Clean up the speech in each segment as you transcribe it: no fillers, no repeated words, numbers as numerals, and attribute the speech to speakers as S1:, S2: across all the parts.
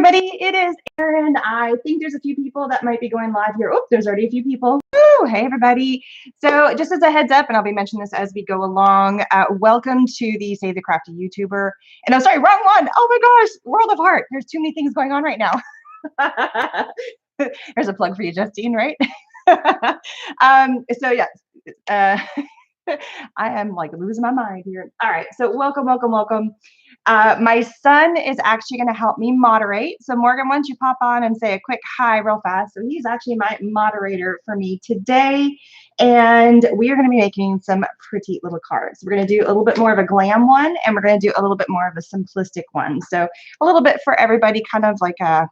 S1: everybody, it is Erin. I think there's a few people that might be going live here. Oh, there's already a few people. Woo! Hey, everybody. So just as a heads up, and I'll be mentioning this as we go along, welcome to the Save the Crafty YouTuber. And I'm sorry, wrong one. Oh my gosh, World of HeART. There's too many things going on right now. There's a plug for you, Justine, right? So yes, I am like losing my mind here. All right, so welcome. My son is actually going to help me moderate. So Morgan, why don't you pop on and say a quick hi real fast? So he's actually my moderator for me today. And we are going to be making some pretty little cards. We're going to do a little bit more of a glam one, and we're going to do a little bit more of a simplistic one. So a little bit for everybody, kind of like a,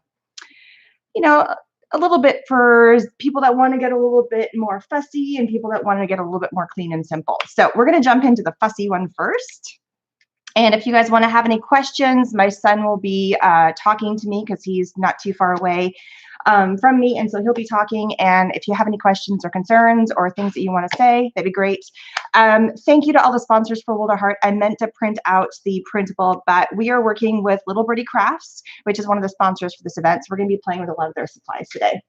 S1: a little bit for people that want to get a little bit more fussy and people that want to get a little bit more clean and simple. So we're going to jump into the fussy one first. And if you guys want to have any questions, my son will be talking to me because he's not too far away from me. And so he'll be talking. And if you have any questions or concerns or things that you want to say, that'd be great. Thank you to all the sponsors for World of HeART. I meant to print out the printable, but we are working with Little Birdie Crafts, which is one of the sponsors for this event. So we're going to be playing with a lot of their supplies today.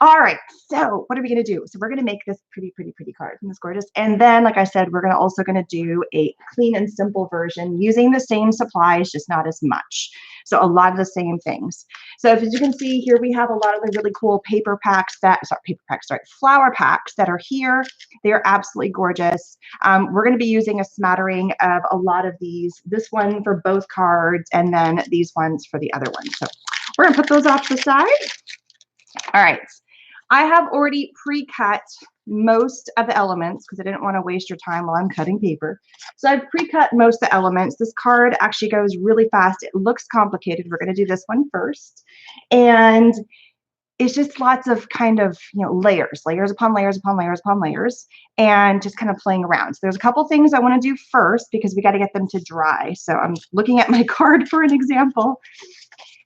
S1: All right, so what are we going to do? So we're going to make this pretty card. Isn't this gorgeous? And then, like I said, we're also going to do a clean and simple version using the same supplies, just not as much. So a lot of the same things. So as you can see here, we have a lot of the really cool flower packs that are here. They are absolutely gorgeous. We're going to be using a smattering of a lot of these. This one for both cards, and then these ones for the other one. So we're going to put those off to the side. All right, I have already pre-cut most of the elements because I didn't want to waste your time while I'm cutting paper. So I've pre-cut most of the elements. This card actually goes really fast. It looks complicated. We're going to do this one first. And it's just lots of kind of, layers upon layers, and just kind of playing around. So there's a couple things I want to do first because we got to get them to dry. So I'm looking at my card for an example.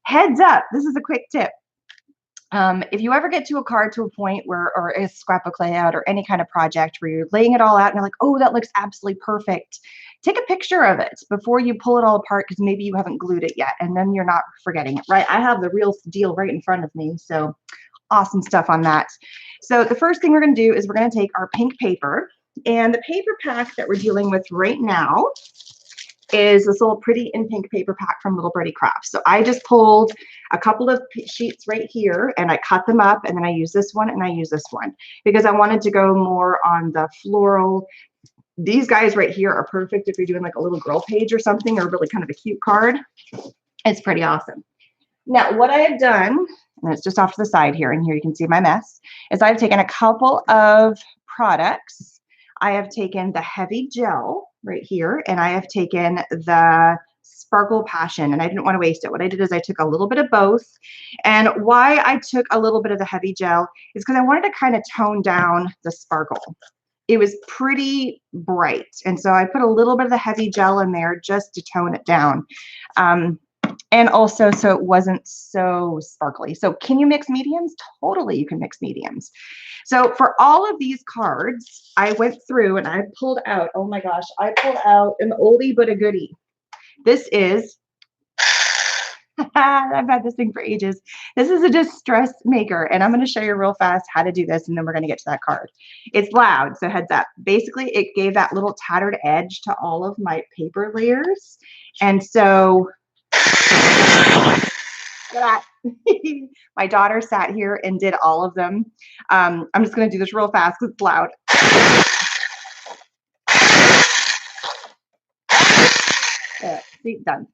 S1: Heads up, this is a quick tip. If you ever get to a point where, or a scrapbook layout or any kind of project where you're laying it all out and you're like, oh, that looks absolutely perfect, take a picture of it before you pull it all apart because maybe you haven't glued it yet and then you're not forgetting it, right? I have the real deal right in front of me, so awesome stuff on that. So the first thing we're going to do is we're going to take our pink paper, and the paper pack that we're dealing with right now is this little pretty in pink paper pack from Little Birdie Crafts. So I just pulled a couple of sheets right here and I cut them up, and then I use this one and I use this one because I wanted to go more on the floral. These guys right here are perfect if you're doing like a little girl page or something, or really kind of a cute card. It's pretty awesome. Now what I have done, and it's just off to the side here, and here you can see my mess, is I've taken a couple of products. I have taken the heavy gel right here, and I have taken the Sparkle Passion, and I didn't want to waste it. What I did is I took a little bit of both. And why I took a little bit of the heavy gel is because I wanted to kind of tone down the sparkle. It was pretty bright, and so I put a little bit of the heavy gel in there just to tone it down. And also so it wasn't so sparkly. So can you mix mediums? Totally, you can mix mediums. So for all of these cards, I went through and I pulled out, oh my gosh, I pulled out an oldie but a goodie. This is, I've had this thing for ages. This is a distress maker, and I'm going to show you real fast how to do this, and then we're going to get to that card. It's loud, so heads up. Basically, it gave that little tattered edge to all of my paper layers, and so my daughter sat here and did all of them. I'm just going to do this real fast because it's loud. See, done.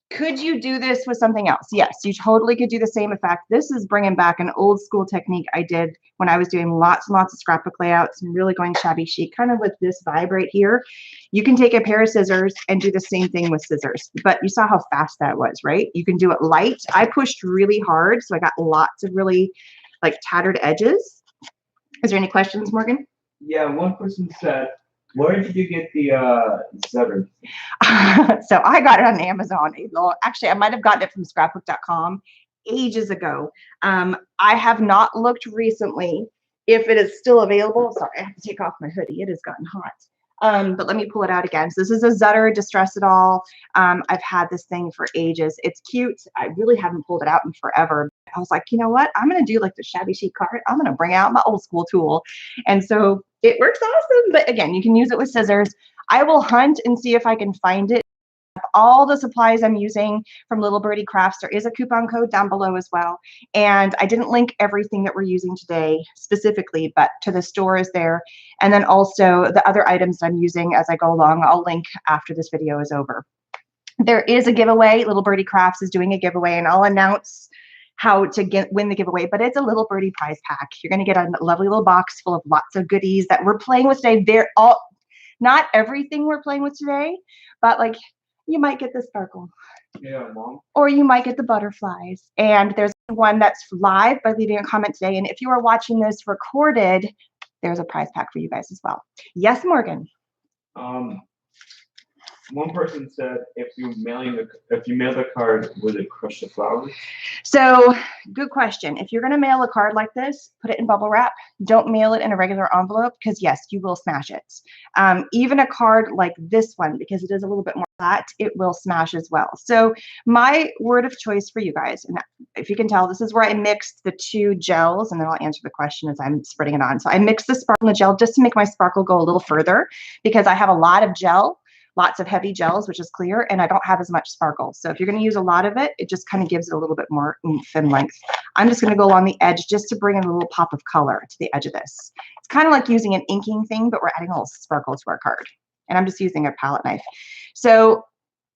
S1: Could you do this with something else? Yes, you totally could do the same effect. This is bringing back an old school technique I did when I was doing lots and lots of scrapbook layouts and really going shabby chic, kind of with this vibe right here. You can take a pair of scissors and do the same thing with scissors, but you saw how fast that was, right? You can do it light. I pushed really hard, so I got lots of really like tattered edges. Is there any questions, Morgan?
S2: Yeah, one person said, where did you get the scissors?
S1: So I got it on Amazon. Actually, I might have gotten it from scrapbook.com ages ago. I have not looked recently if it is still available. Sorry, I have to take off my hoodie. It has gotten hot. But let me pull it out again. So this is a Zutter Distress It All. I've had this thing for ages. It's cute. I really haven't pulled it out in forever. I was like, you know what? I'm going to do like the shabby chic card. I'm going to bring out my old school tool. And so it works awesome. But again, you can use it with scissors. I will hunt and see if I can find it. All the supplies I'm using from Little Birdie Crafts. There is a coupon code down below as well. And I didn't link everything that we're using today specifically, but to the store is there. And then also the other items that I'm using as I go along, I'll link after this video is over. There is a giveaway. Little Birdie Crafts is doing a giveaway, and I'll announce how to win the giveaway, but it's a Little Birdie prize pack. You're going to get a lovely little box full of lots of goodies that we're playing with today. They're all, not everything we're playing with today, but like, you might get the sparkle.
S2: Yeah, Mom.
S1: Or you might get the butterflies. And there's one that's live by leaving a comment today. And if you are watching this recorded, there's a prize pack for you guys as well. Yes, Morgan.
S2: One person said if you mail the card, would it crush the flowers?
S1: So good question. If you're going to mail a card like this, put it in bubble wrap. Don't mail it in a regular envelope because yes, you will smash it. Even a card like this one, because it is a little bit more flat, it will smash as well. So my word of choice for you guys, and if you can tell, this is where I mixed the two gels, and then I'll answer the question as I'm spreading it on. So I mixed the sparkle and the gel just to make my sparkle go a little further because I have a lot of gel. Lots of heavy gels, which is clear, and I don't have as much sparkle. So if you're going to use a lot of it, it just kind of gives it a little bit more oomph and length. I'm just going to go along the edge just to bring in a little pop of color to the edge of this. It's kind of like using an inking thing, but we're adding a little sparkle to our card. And I'm just using a palette knife. So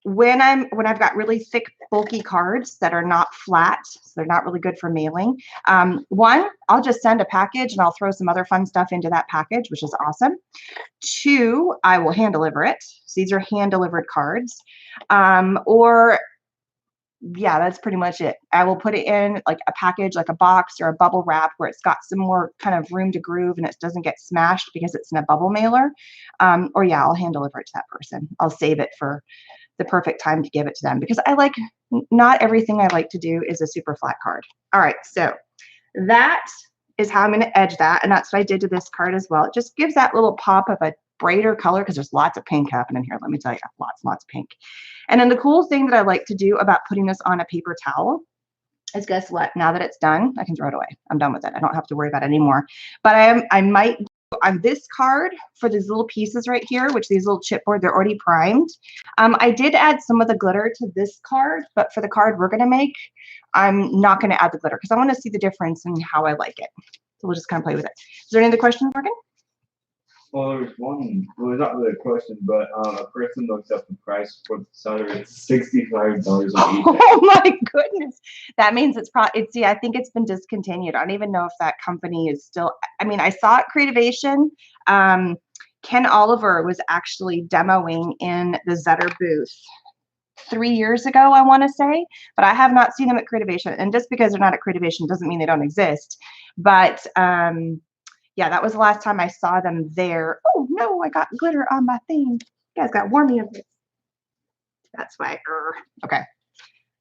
S1: when I've got really thick, bulky cards that are not flat, so they're not really good for mailing. One, I'll just send a package and I'll throw some other fun stuff into that package, which is awesome. Two, I will hand deliver it. So these are hand delivered cards. Or yeah, that's pretty much it. I will put it in like a package, like a box or a bubble wrap where it's got some more kind of room to groove and it doesn't get smashed because it's in a bubble mailer. Or yeah, I'll hand deliver it to that person. I'll save it for the perfect time to give it to them because not everything I like to do is a super flat card. All right, so that is how I'm going to edge that, and that's what I did to this card as well. It just gives that little pop of a brighter color because there's lots of pink happening here. Let me tell you, lots and lots of pink. And then the cool thing that I like to do about putting this on a paper towel is, guess what? Now that it's done, I can throw it away. I'm done with it. I don't have to worry about it anymore. But I might on this card for these little pieces right here, which these little chipboard, they're already primed. I did add some of the glitter to this card, but for the card we're going to make, I'm not going to add the glitter because I want to see the difference in how I like it. So we'll just kind of play with it. Is there any other questions, Morgan?
S2: Well, there was one. Well, it's not really a question, but a person looks up the price for the Sutter. It's $65 on eBay.
S1: Oh my goodness, that means it's probably. See, I think it's been discontinued. I don't even know if that company is still. I mean, I saw it Creativation. Ken Oliver was actually demoing in the Zutter booth 3 years ago, I want to say, but I have not seen them at Creativation. And just because they're not at Creativation doesn't mean they don't exist. But yeah, that was the last time I saw them there. Oh no, I got glitter on my thing. You guys got warm me of this. That's why. Okay.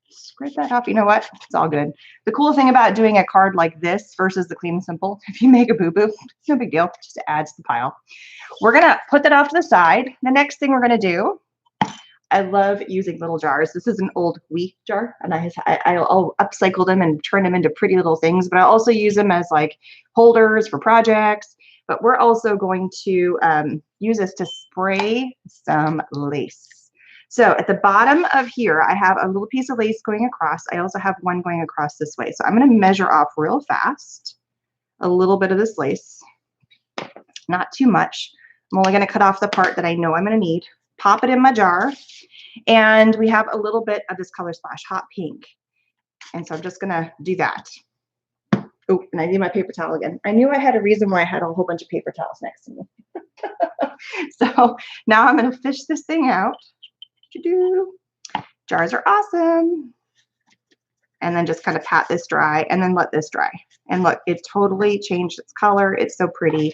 S1: Scrape that off. You know what? It's all good. The cool thing about doing a card like this versus the Clean and Simple, if you make a boo-boo, it's no big deal. Just adds to the pile. We're going to put that off to the side. The next thing we're going to do, I love using little jars. This is an old wheat jar, and I'll upcycle them and turn them into pretty little things, but I also use them as like holders for projects. But we're also going to use this to spray some lace. So at the bottom of here, I have a little piece of lace going across. I also have one going across this way. So I'm going to measure off real fast a little bit of this lace, not too much. I'm only going to cut off the part that I know I'm going to need. Pop it in my jar, and we have a little bit of this color splash, hot pink. And so I'm just gonna do that. Oh, and I need my paper towel again. I knew I had a reason why I had a whole bunch of paper towels next to me. So now I'm gonna fish this thing out. Jars are awesome. And then just kind of pat this dry and then let this dry. And look, it totally changed its color. It's so pretty.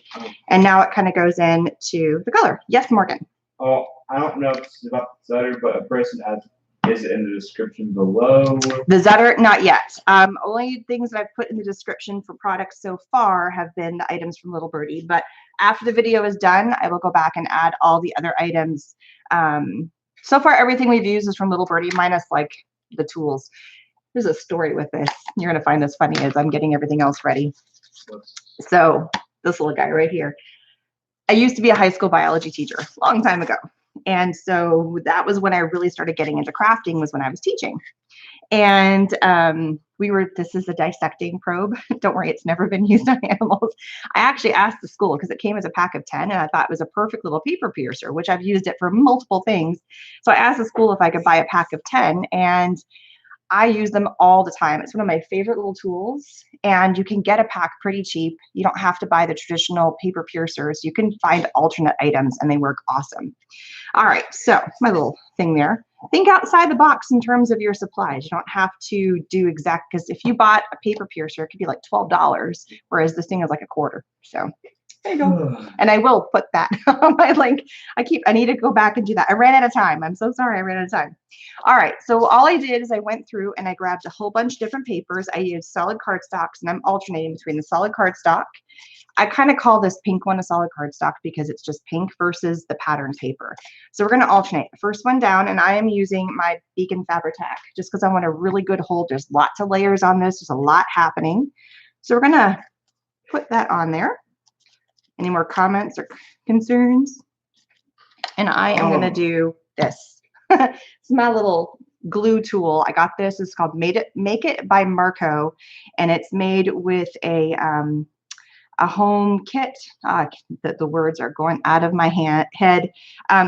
S1: And now it kind of goes into the color. Yes, Morgan.
S2: Oh, I don't know if it's about the Sutter, but a person asked, Is it in the description below?
S1: The Zutter, not yet. Only things that I've put in the description for products so far have been the items from Little Birdie, but after the video is done, I will go back and add all the other items. So far, everything we've used is from Little Birdie, minus like the tools. There's a story with this. You're going to find this funny as I'm getting everything else ready. So this little guy right here. I used to be a high school biology teacher a long time ago. And so that was when I really started getting into crafting, was when I was teaching. And this is a dissecting probe. Don't worry, it's never been used on animals. I actually asked the school because it came as a pack of 10 and I thought it was a perfect little paper piercer, which I've used it for multiple things. So I asked the school if I could buy a pack of 10 and I use them all the time. It's one of my favorite little tools and you can get a pack pretty cheap. You don't have to buy the traditional paper piercers. You can find alternate items and they work awesome. All right, so my little thing there. Think outside the box in terms of your supplies. You don't have to do exact, because if you bought a paper piercer, it could be like $12, whereas this thing is like a quarter. So there you go. And I will put that on my link. I need to go back and do that. I ran out of time. I'm so sorry I ran out of time. All right, so all I did is I went through and I grabbed a whole bunch of different papers. I used solid cardstocks and I'm alternating between the solid cardstock. I kind of call this pink one a solid cardstock because it's just pink versus the pattern paper. So we're going to alternate. The first one down, and I am using my Beacon Fabri-Tac just because I want a really good hold. There's lots of layers on this. There's a lot happening. So we're going to put that on there. Any more comments or concerns? And I am going to do this. It's my little glue tool. I got this. It's called Make It by Marco, and it's made with a home kit. The words are going out of my head.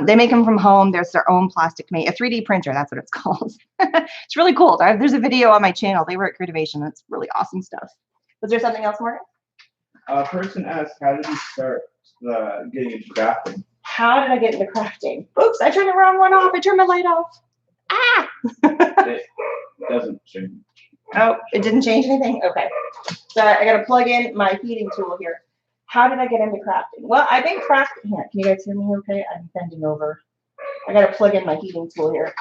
S1: They make them from home. There's their own plastic made, a 3D printer. That's what it's called. It's really cool. There's a video on my channel. They were at Creativation. It's really awesome stuff. Was there something else, Morgan?
S2: A person asked, how did you start getting into crafting?
S1: How did I get into crafting? Oops, I turned the wrong one off. I turned my light off. Ah!
S2: It doesn't change.
S1: Oh, it didn't change anything? Okay. So I got to plug in my heating tool here. How did I get into crafting? Well, I've been crafting here. Can you guys hear me okay? I'm bending over. I got to plug in my heating tool here.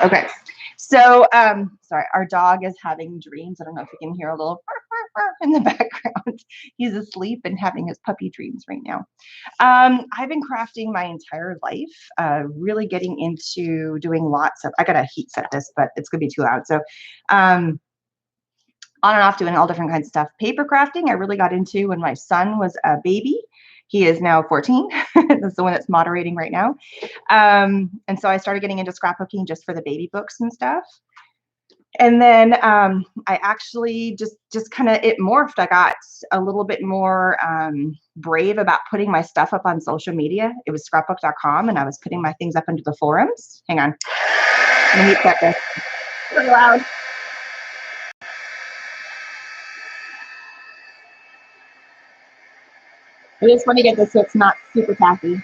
S1: Okay. So, sorry, our dog is having dreams. I don't know if you can hear a little in the background. He's asleep and having his puppy dreams right now. I've been crafting my entire life, really getting into doing lots of, I got to heat set this, but it's going to be too loud. So, on and off doing all different kinds of stuff. Paper crafting, I really got into when my son was a baby. He is now 14. That's the one that's moderating right now. And so I started getting into scrapbooking just for the baby books and stuff. And then I actually just kind of, it morphed. I got a little bit more brave about putting my stuff up on social media. It was scrapbook.com and I was putting my things up into the forums. Hang on. Let me set this. Pretty loud. I just want to get this so it's not super tacky.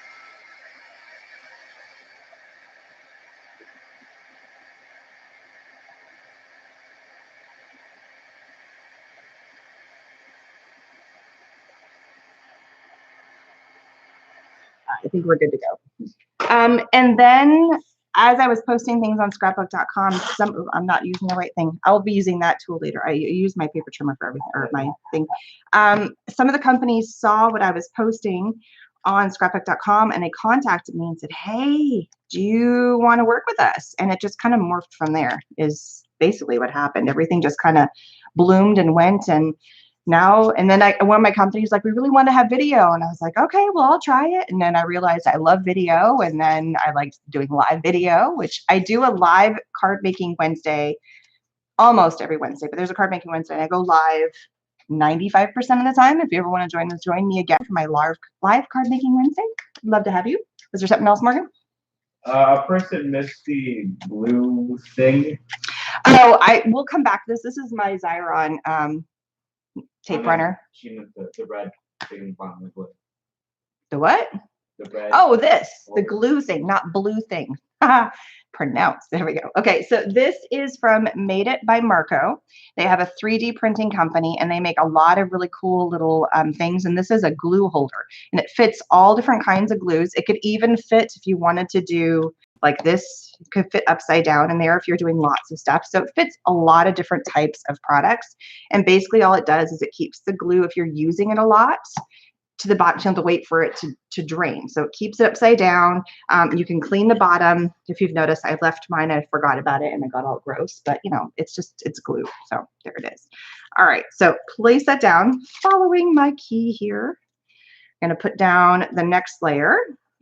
S1: I think we're good to go. And then as I was posting things on scrapbook.com, I'm not using the right thing. I'll be using that tool later. I use my paper trimmer for everything, or my thing. Some of the companies saw what I was posting on scrapbook.com and they contacted me and said, hey, do you want to work with us? And it just kind of morphed from there, is basically what happened. Everything just kind of bloomed and went. And now, and then one of my companies like, we really want to have video. And I was like, okay, well, I'll try it. And then I realized I love video. And then I liked doing live video, which I do a live card making Wednesday, almost every Wednesday, but there's a card making Wednesday and I go live 95% of the time. If you ever want to join me again for my live card making Wednesday, I'd love to have you. Was there something else, Morgan?
S2: A person missed the blue thing.
S1: Oh, we'll come back to this. This is my Xyron tape runner.
S2: She meant the red thing on the wood.
S1: The what?
S2: The red.
S1: Oh, the glue thing, not blue thing. Pronounced. There we go. Okay, so this is from Made It by Marco. They have a 3D printing company and they make a lot of really cool little things. And this is a glue holder and it fits all different kinds of glues. It could even fit if you wanted to do like this could fit upside down in there if you're doing lots of stuff. So it fits a lot of different types of products. And basically all it does is it keeps the glue, if you're using it a lot, to the bottom. You don't have to wait for it to drain. So it keeps it upside down. You can clean the bottom. If you've noticed, I left mine, I forgot about it and it got all gross, but you know, it's glue. So there it is. All right, so place that down, following my key here. I'm gonna put down the next layer.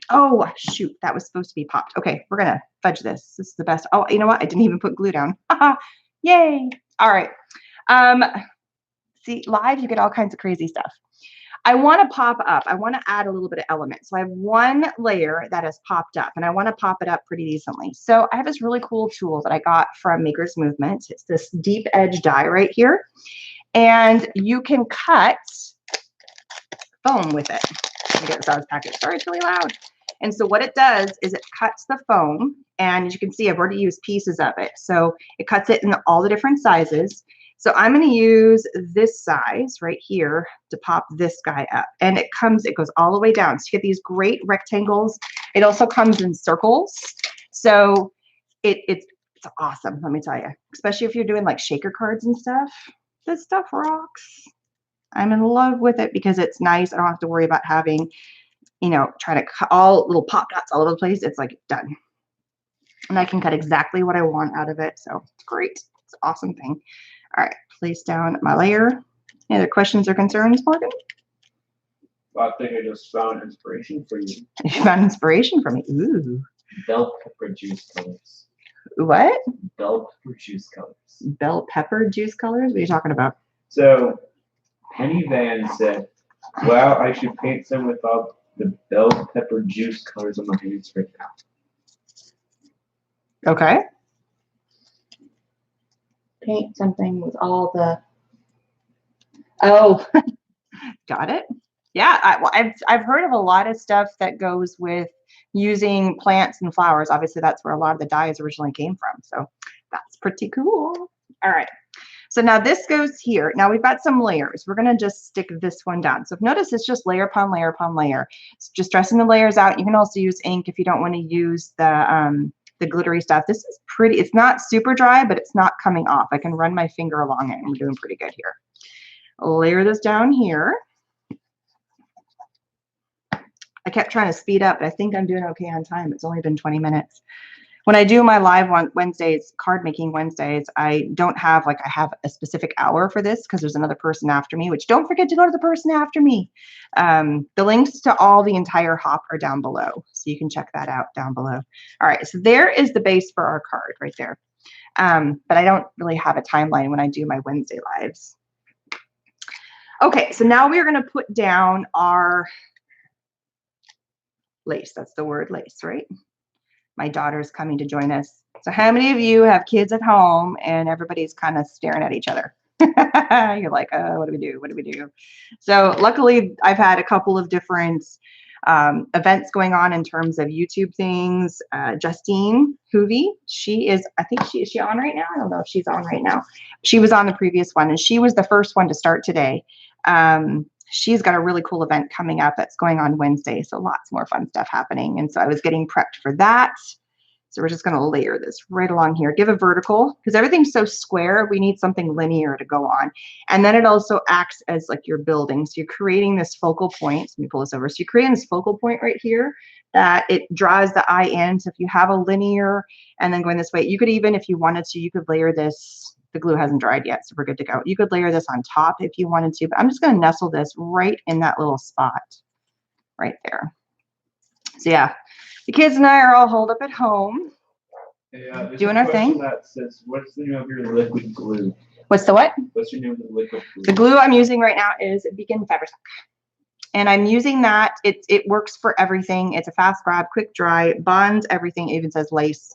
S1: Oh, shoot, that was supposed to be popped. Okay, we're gonna fudge this. This is the best. Oh, you know what? I didn't even put glue down. Yay. All right. See, live, you get all kinds of crazy stuff. I want to pop up. I want to add a little bit of element. So I have one layer that has popped up and I want to pop it up pretty decently. So I have this really cool tool that I got from Maker's Movement. It's this deep edge die right here. And you can cut foam with it. Let me get this out of the package. Sorry, it's really loud. And so what it does is it cuts the foam. And as you can see, I've already used pieces of it. So it cuts it in all the different sizes. So I'm going to use this size right here to pop this guy up. And it goes all the way down. So you get these great rectangles. It also comes in circles. So it's awesome, let me tell you. Especially if you're doing like shaker cards and stuff. This stuff rocks. I'm in love with it because it's nice. I don't have to worry about having, you know, trying to cut all little pop dots all over the place. It's like done. And I can cut exactly what I want out of it. So it's great. It's an awesome thing. All right, place down my layer. Any other questions or concerns, Morgan?
S2: Well, I think I just found inspiration for you.
S1: You found inspiration for me. Ooh.
S2: Bell pepper juice colors.
S1: What?
S2: Bell pepper juice colors.
S1: Bell pepper juice colors? What are you talking about?
S2: So, Penny Van said, wow, I should paint some with all the bell pepper juice colors on my hands right now.
S1: Okay. Paint something with all the, oh, got it. Yeah, I've heard of a lot of stuff that goes with using plants and flowers. Obviously, that's where a lot of the dyes originally came from. So that's pretty cool. All right. So now this goes here. Now we've got some layers. We're going to just stick this one down. So if notice, it's just layer upon layer upon layer. It's just dressing the layers out. You can also use ink if you don't want to use the glittery stuff. This is pretty, it's not super dry, but it's not coming off. I can run my finger along it and we're doing pretty good here. I'll layer this down here. I kept trying to speed up, but I think I'm doing okay on time. It's only been 20 minutes. When I do my live Wednesdays, card making Wednesdays, I don't have I have a specific hour for this because there's another person after me, which don't forget to go to the person after me. The links to all the entire hop are down below. So you can check that out down below. All right, so there is the base for our card right there. But I don't really have a timeline when I do my Wednesday lives. Okay, so now we're going to put down our lace. That's the word lace, right? My daughter's coming to join us. So how many of you have kids at home and everybody's kind of staring at each other? You're like, oh, what do we do? What do we do? So luckily, I've had a couple of different events going on in terms of YouTube things. Justine Hoovey, she is, I think is she on right now? I don't know if she's on right now. She was on the previous one and she was the first one to start today. She's got a really cool event coming up that's going on Wednesday. So lots more fun stuff happening. And so I was getting prepped for that. So we're just going to layer this right along here. Give a vertical because everything's so square. We need something linear to go on. And then it also acts as like your building. So you're creating this focal point. Let me pull this over. So you're creating this focal point right here that it draws the eye in. So if you have a linear and then going this way, you could even, if you wanted to, you could layer this. The glue hasn't dried yet, so we're good to go. You could layer this on top if you wanted to, but I'm just going to nestle this right in that little spot right there. So yeah, the kids and I are all holed up at home doing our thing.
S2: That says, what's the name of your liquid glue?
S1: What's the what?
S2: What's your name of the liquid glue?
S1: The glue I'm using right now is Beacon Fabric. And I'm using that. It works for everything. It's a fast grab, quick dry, bonds everything. It even says lace.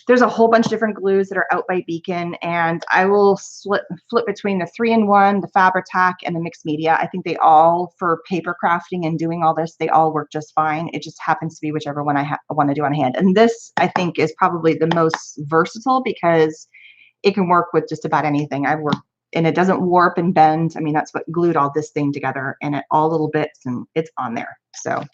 S1: There's a whole bunch of different glues that are out by Beacon, and I will flip between the 3-in-1, the Fabri-Tac, and the mixed media. I think they all, for paper crafting and doing all this, they all work just fine. It just happens to be whichever one I want to do on hand. And this, I think, is probably the most versatile because it can work with just about anything. I've worked, and it doesn't warp and bend. I mean, that's what glued all this thing together, and it all little bits, and it's on there. So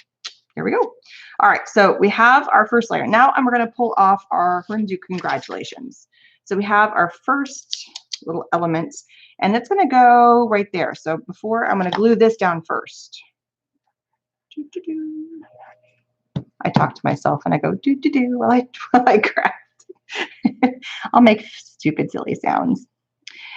S1: Here we go. All right, so we have our first layer. Now we're going to pull off we're going to do congratulations. So we have our first little elements, and it's going to go right there. So before, I'm going to glue this down first. I talk to myself and I go do do do while I craft. I'll make stupid, silly sounds.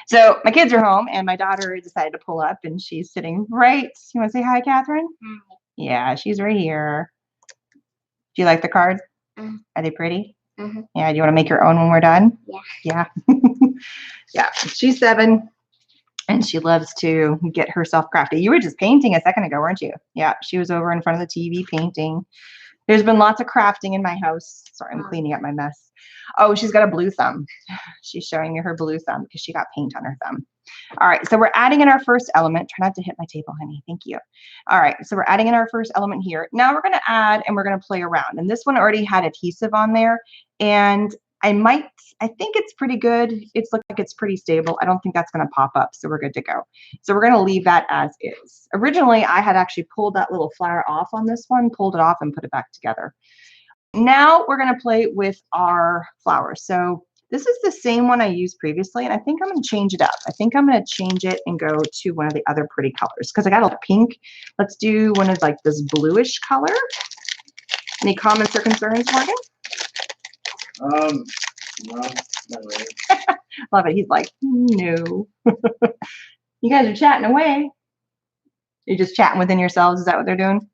S1: So my kids are home, and my daughter decided to pull up, and she's sitting right. You want to say hi, Catherine?
S3: Hi.
S1: Yeah, she's right here. Do you like the cards?
S3: Mm-hmm.
S1: Are they pretty?
S3: Mm-hmm.
S1: Yeah. Do you want to make your own when we're done?
S3: Yeah.
S1: Yeah. Yeah. She's 7, and she loves to get herself crafty. You were just painting a second ago, weren't you? Yeah. She was over in front of the TV painting. There's been lots of crafting in my house. Sorry, I'm cleaning up my mess. Oh, she's got a blue thumb. She's showing me her blue thumb because she got paint on her thumb. All right, so we're adding in our first element. Try not to hit my table, honey. Thank you. All right, so we're adding in our first element here. Now we're going to add, and we're going to play around. And this one already had adhesive on there. And I think it's pretty good. It's looked like it's pretty stable. I don't think that's going to pop up, so we're good to go. So we're going to leave that as is. Originally, I had actually pulled that little flower off on this one, pulled it off and put it back together. Now we're going to play with our flowers. So this is the same one I used previously, and I think I'm going to change it up. I think I'm going to change it and go to one of the other pretty colors because I got a pink. Let's do one of like this bluish color. Any comments or concerns, Morgan?
S2: No, not really.
S1: Love it. He's like, no. You guys are chatting away. You're just chatting within yourselves. Is that what they're doing?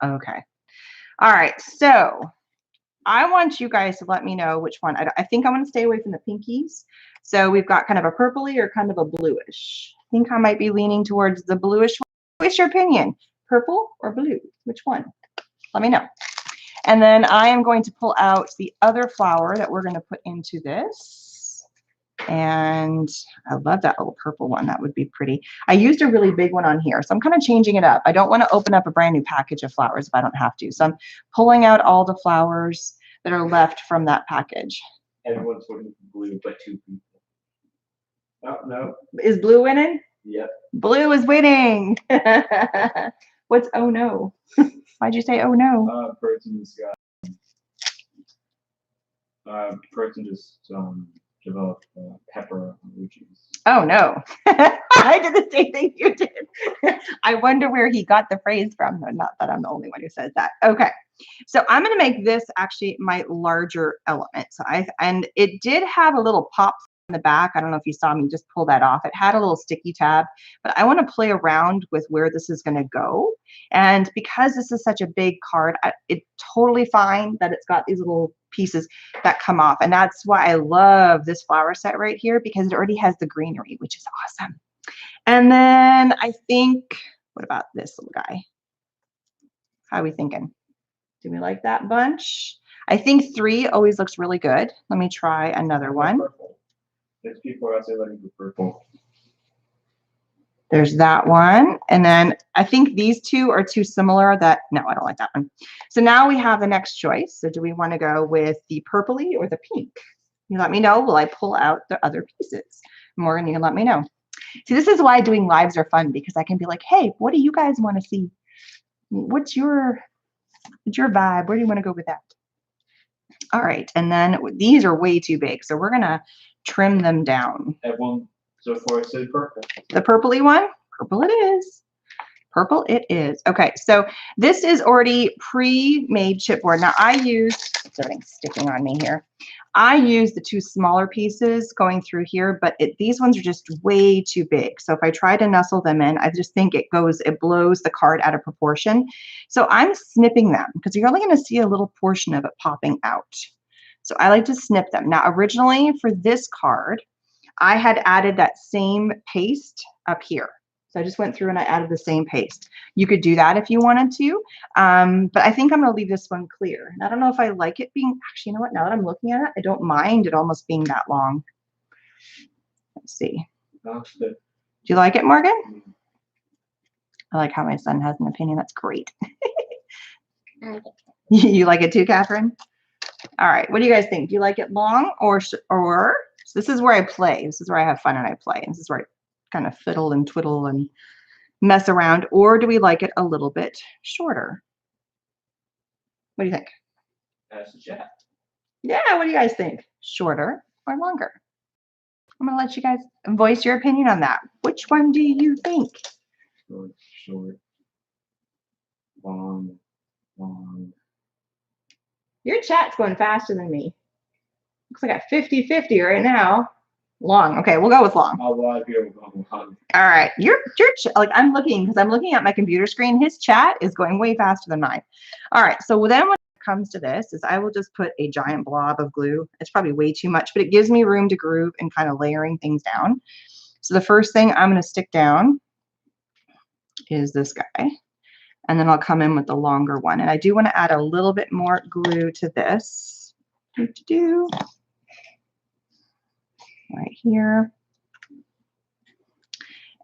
S1: Okay. All right. So I want you guys to let me know which one. I think I'm going to stay away from the pinkies. So we've got kind of a purpley or kind of a bluish. I think I might be leaning towards the bluish one. What's your opinion? Purple or blue? Which one? Let me know. And then I am going to pull out the other flower that we're going to put into this. And I love that little purple one. That would be pretty. I used a really big one on here, so I'm kind of changing it up. I don't want to open up a brand new package of flowers if I don't have to. So I'm pulling out all the flowers that are left from that package.
S2: Everyone's voting for blue, but 2 people. Oh, no.
S1: Is blue winning?
S2: Yep.
S1: Blue is winning. What's oh no? Why'd you say oh no?
S2: Person just developed pepper allergies.
S1: Oh no. I did the same thing you did. I wonder where he got the phrase from. No, not that I'm the only one who says that. Okay. So I'm going to make this actually my larger element. So and it did have a little pop in the back. I don't know if you saw me just pull that off. It had a little sticky tab, but I want to play around with where this is going to go. And because this is such a big card, it's totally fine that it's got these little pieces that come off. And that's why I love this flower set right here, because it already has the greenery, which is awesome. And then I think, what about this little guy? How are we thinking? Do we like that bunch? I think 3 always looks really good. Let me try another one.
S2: Purple. There's people out there letting go purple.
S1: There's that one. And then I think these 2 are too similar that, no, I don't like that one. So now we have the next choice. So do we want to go with the purpley or the pink? You let me know. Will I pull out the other pieces? Morgan, you can let me know. See, this is why doing lives are fun, because I can be like, hey, what do you guys want to see? What's your vibe? Where do you want to go with that? All right. And then these are way too big, so we're going to trim them down.
S2: Everyone so far said purple.
S1: The purpley one? Purple it is. Purple it is. Okay, so this is already pre-made chipboard. Now I used, everything's sticking on me here. I used the 2 smaller pieces going through here, but these ones are just way too big. So if I try to nestle them in, I just think it blows the card out of proportion. So I'm snipping them because you're only going to see a little portion of it popping out. So I like to snip them. Now originally for this card, I had added that same paste up here. So I just went through and I added the same paste. You could do that if you wanted to, but I think I'm going to leave this one clear. And I don't know if I like it being, actually, you know what, now that I'm looking at it, I don't mind it almost being that long. Let's see. Do you like it, Morgan? I like how my son has an opinion. That's great.
S3: I like it.
S1: You like it too, Catherine? All right. What do you guys think? Do you like it long or so this is where I play. This is where I have fun and I play. And this is where I kind of fiddle and twiddle and mess around. Or do we like it a little bit shorter? What do you think?
S2: That's the chat.
S1: Yeah, what do you guys think? Shorter or longer? I'm gonna let you guys voice your opinion on that. Which one do you think?
S2: Short, short, long, long.
S1: Your chat's going faster than me. Looks like a 50-50 right now. Long. Okay, we'll go with long.
S2: A lot of people go long.
S1: All right. Like I'm looking because I'm looking at my computer screen. His chat is going way faster than mine. All right. So then when it comes to this is I will just put a giant blob of glue. It's probably way too much, but it gives me room to groove and kind of layering things down. So the first thing I'm going to stick down is this guy. And then I'll come in with the longer one. And I do want to add a little bit more glue to this. Right here.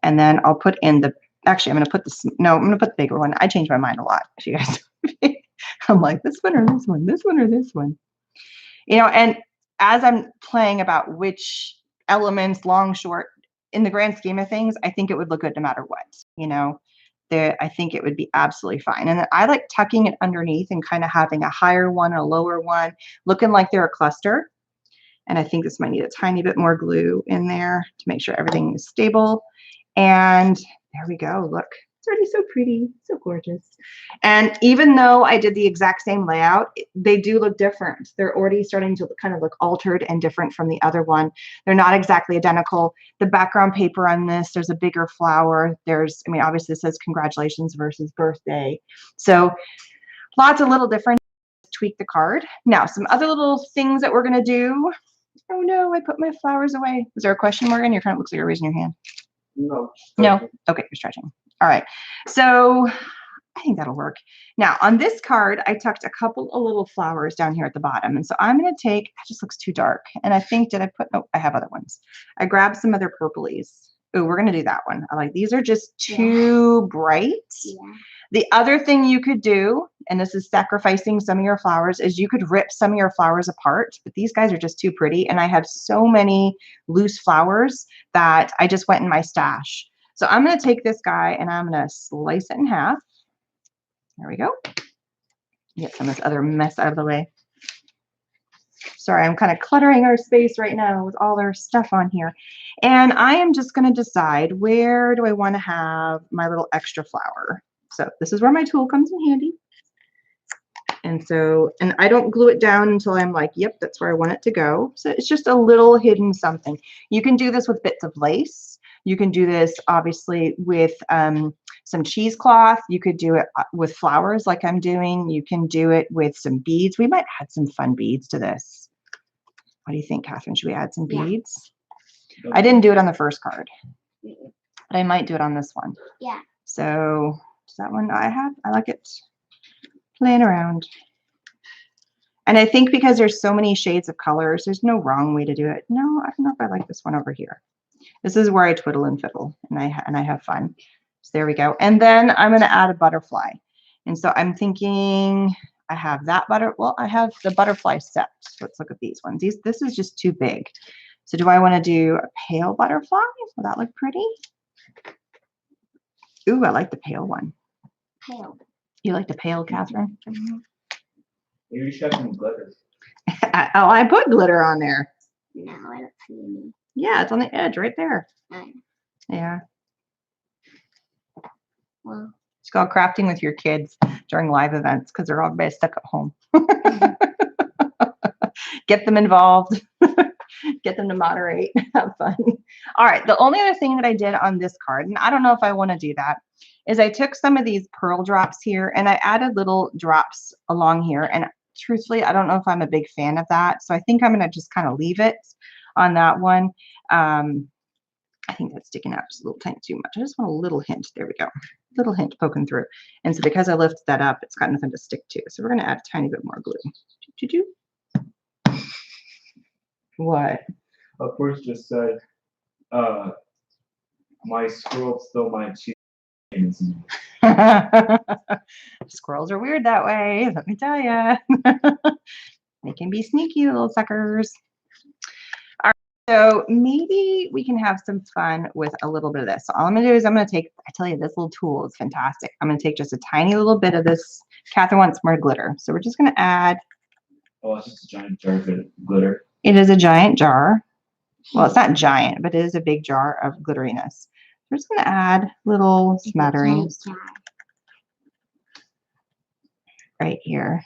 S1: And then I'll put in the, actually, I'm going to put this, no, I'm going to put the bigger one. I change my mind a lot, you guys. I'm like, this one or this one, this one or this one. You know, and as I'm playing about which elements, long, short, in the grand scheme of things, I think it would look good no matter what, you know. I think it would be absolutely fine. And then I like tucking it underneath and kind of having a higher one, a lower one, looking like they're a cluster. And I think this might need a tiny bit more glue in there to make sure everything is stable. And there we go. Look, it's already so pretty, so gorgeous. And even though I did the exact same layout, they do look different. They're already starting to kind of look altered and different from the other one. They're not exactly identical. The background paper on this, there's a bigger flower. There's, I mean, obviously it says congratulations versus birthday. So lots of little different. Tweak the card. Now, some other little things that we're going to do. Oh no, I put my flowers away. Is there a question, Morgan? Your friend looks like you're raising your hand.
S2: No.
S1: No. Okay, you're stretching. All right. So I think that'll work. Now on this card, I tucked a couple of little flowers down here at the bottom. And so I'm going to take, it just looks too dark. And I think, did I put, no, I have other ones. I grabbed some other purplies. Oh, we're going to do that one. I like, these are just too bright.
S3: Yeah.
S1: The other thing you could do, and this is sacrificing some of your flowers, is you could rip some of your flowers apart, but these guys are just too pretty. And I have so many loose flowers that I just went in my stash. So I'm going to take this guy and I'm going to slice it in half. There we go. Get some of this other mess out of the way. Sorry, I'm kind of cluttering our space right now with all our stuff on here. And I am just going to decide, where do I want to have my little extra flower? So this is where my tool comes in handy. And so, and I don't glue it down until I'm like, yep, that's where I want it to go. So it's just a little hidden something. You can do this with bits of lace. You can do this obviously with some cheesecloth. You could do it with flowers like I'm doing. You can do it with some beads. We might add some fun beads to this. What do you think, Catherine? Should we add some beads? I didn't do it on the first card, but I might do it on this one.
S3: Yeah.
S1: So is that one I have? I like it playing around. And I think because there's so many shades of colors, there's no wrong way to do it. No, I don't know if I like this one over here. This is where I twiddle and fiddle and I have fun. So there we go. And then I'm going to add a butterfly. And so I'm thinking I have that I have the butterfly set. Let's look at these ones. This is just too big. So do I want to do a pale butterfly? Will that look pretty? Ooh, I like the pale one.
S3: Pale.
S1: You like the pale, Catherine?
S3: Mm-hmm.
S2: You should have some glitter.
S1: Oh, I put glitter on there.
S3: No, I don't see any.
S1: Yeah, it's on the edge right there.
S3: Oh.
S1: Yeah.
S3: Well.
S1: It's called crafting with your kids during live events because they're all stuck at home. Get them involved. Get them to moderate. Have fun. All right. The only other thing that I did on this card, and I don't know if I want to do that, is I took some of these pearl drops here and I added little drops along here. And truthfully, I don't know if I'm a big fan of that. So I think I'm going to just kind of leave it on that one. I think that's sticking out just a little tiny too much. I just want a little hint. There we go. Little hint poking through. And so because I lifted that up, it's got nothing to stick to. So we're going to add a tiny bit more glue. What?
S2: Of course, just said, my squirrel stole my cheese.
S1: Squirrels are weird that way, let me tell you. They can be sneaky little suckers. So maybe we can have some fun with a little bit of this. So all I'm gonna do is I'm gonna take, I tell you, this little tool is fantastic. I'm gonna take just a tiny little bit of this. Catherine wants more glitter. So we're just gonna add.
S2: Oh, it's just a giant jar of glitter.
S1: It is a giant jar. Well, it's not giant, but it is a big jar of glitteriness. We're just gonna add little smatterings right here.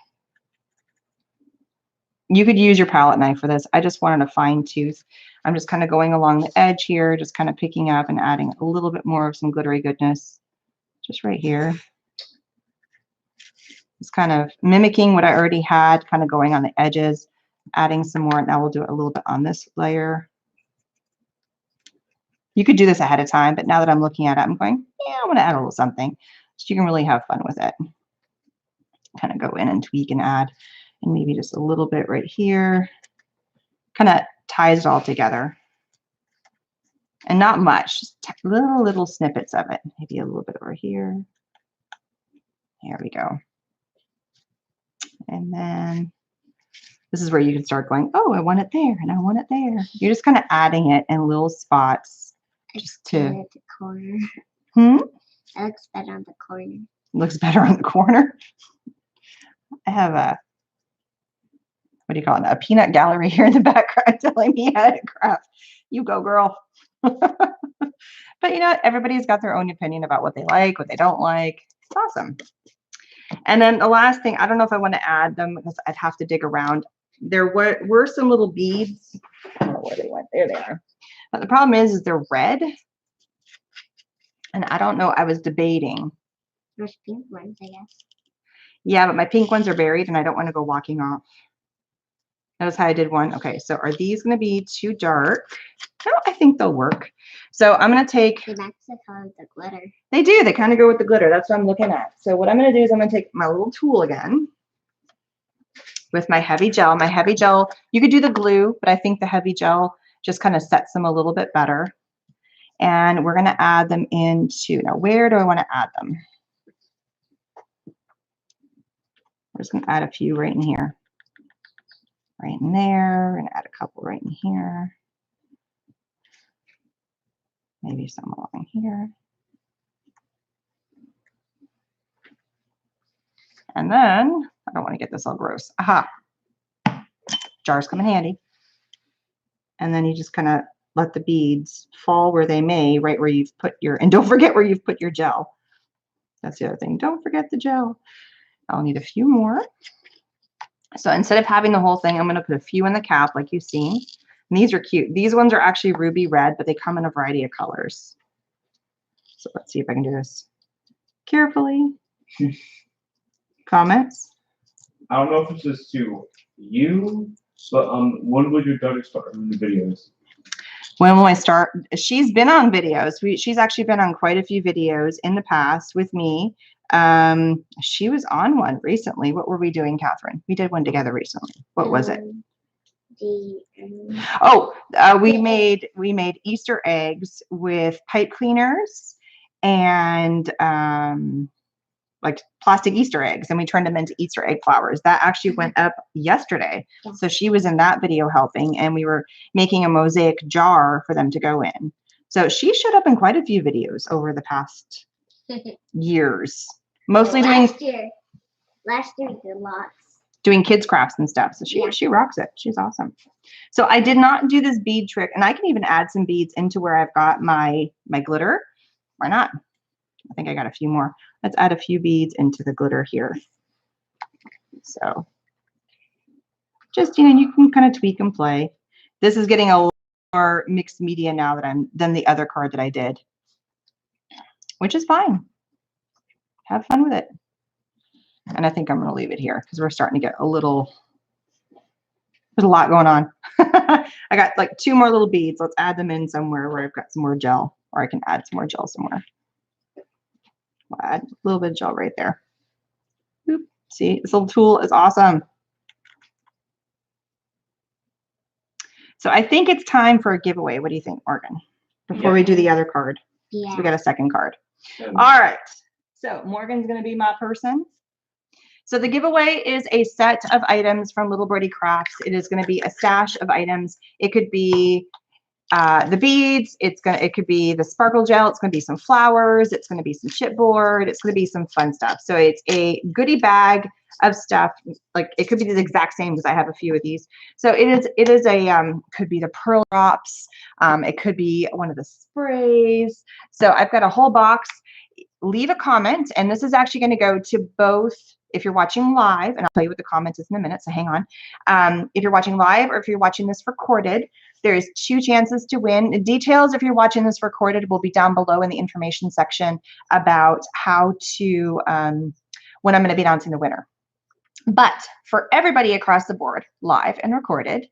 S1: You could use your palette knife for this. I just wanted a fine tooth. I'm just kind of going along the edge here, just kind of picking up and adding a little bit more of some glittery goodness, just right here. It's kind of mimicking what I already had, kind of going on the edges, adding some more. Now we'll do it a little bit on this layer. You could do this ahead of time, but now that I'm looking at it, I'm going, yeah, I want to add a little something. So you can really have fun with it. Kind of go in and tweak and add. And maybe just a little bit right here, kind of ties it all together. And not much, just little snippets of it. Maybe a little bit over here. There we go. And then this is where you can start going, oh, I want it there and I want it there. You're just kind of adding it in little spots. Just to
S3: the corner.
S1: It
S3: It looks better on the corner.
S1: looks better on the corner. I have a, what do you call it? A peanut gallery here in the background telling me how to craft. You go, girl. But you know what? Everybody's got their own opinion about what they like, what they don't like. It's awesome. And then the last thing, I don't know if I want to add them because I'd have to dig around. There were some little beads. I don't know where they went. There they are. But the problem is they're red. And I don't know. I was debating.
S3: There's pink ones, I guess.
S1: Yeah, but my pink ones are buried and I don't want to go walking off. Notice how I did one. Okay, so are these going to be too dark? No, I think they'll work. So I'm going to take.
S3: They match the color of the glitter.
S1: They do. They kind of go with the glitter. That's what I'm looking at. So what I'm going to do is I'm going to take my little tool again with my heavy gel. My heavy gel, you could do the glue, but I think the heavy gel just kind of sets them a little bit better. And we're going to add them into, now where do I want to add them? I'm just going to add a few right in here. Right in there, and add a couple right in here. Maybe some along here. And then, I don't want to get this all gross. Aha. Jars come in handy. And then you just kind of let the beads fall where they may, right where you've put your, and don't forget where you've put your gel. That's the other thing. Don't forget the gel. I'll need a few more. So instead of having the whole thing, I'm going to put a few in the cap like you've seen. And these are cute. These ones are actually ruby red, but they come in a variety of colors. So let's see if I can do this carefully. Comments?
S2: I don't know if it's just to you, but when would your daughter start in the videos?
S1: When will I start? She's been on videos. She's actually been on quite a few videos in the past with me. She was on one recently. What were we doing, Catherine? We did one together recently. What was it? We made Easter eggs with pipe cleaners and like plastic Easter eggs, and we turned them into Easter egg flowers. That actually went up yesterday. Yeah. So she was in that video helping, and we were making a mosaic jar for them to go in. So she showed up in quite a few videos over the past years, mostly
S3: last year we did lots.
S1: Doing kids crafts and stuff. So she rocks it. She's awesome. So I did not do this bead trick, and I can even add some beads into where I've got my glitter. Why not? I think I got a few more. Let's add a few beads into the glitter here. So just, you can kind of tweak and play. This is getting a lot more mixed media now than the other card that I did, which is fine. Have fun with it. And I think I'm going to leave it here because we're starting to get there's a lot going on. I got like 2 more little beads. Let's add them in somewhere where I've got some more gel, or I can add some more gel somewhere. I'll add a little bit of gel right there. Oop. See, this little tool is awesome. So I think it's time for a giveaway. What do you think, Morgan? Before we do the other card. Yeah. So we got a second card. All right. So Morgan's going to be my person. So the giveaway is a set of items from Little Birdie Crafts. It is going to be a stash of items. It could be the beads, it could be the sparkle gel, it's going to be some flowers, it's going to be some chipboard, it's going to be some fun stuff. So it's a goodie bag of stuff. Like it could be the exact same because I have a few of these. So it is a could be the pearl drops, it could be one of the sprays. So I've got a whole box. Leave a comment, and this is actually going to go to both if you're watching live, and I'll tell you what the comment is in a minute, so hang on. If you're watching live or if you're watching this recorded, there's 2 chances to win. The details, if you're watching this recorded, will be down below in the information section about how to, when I'm going to be announcing the winner. But for everybody across the board, live and recorded,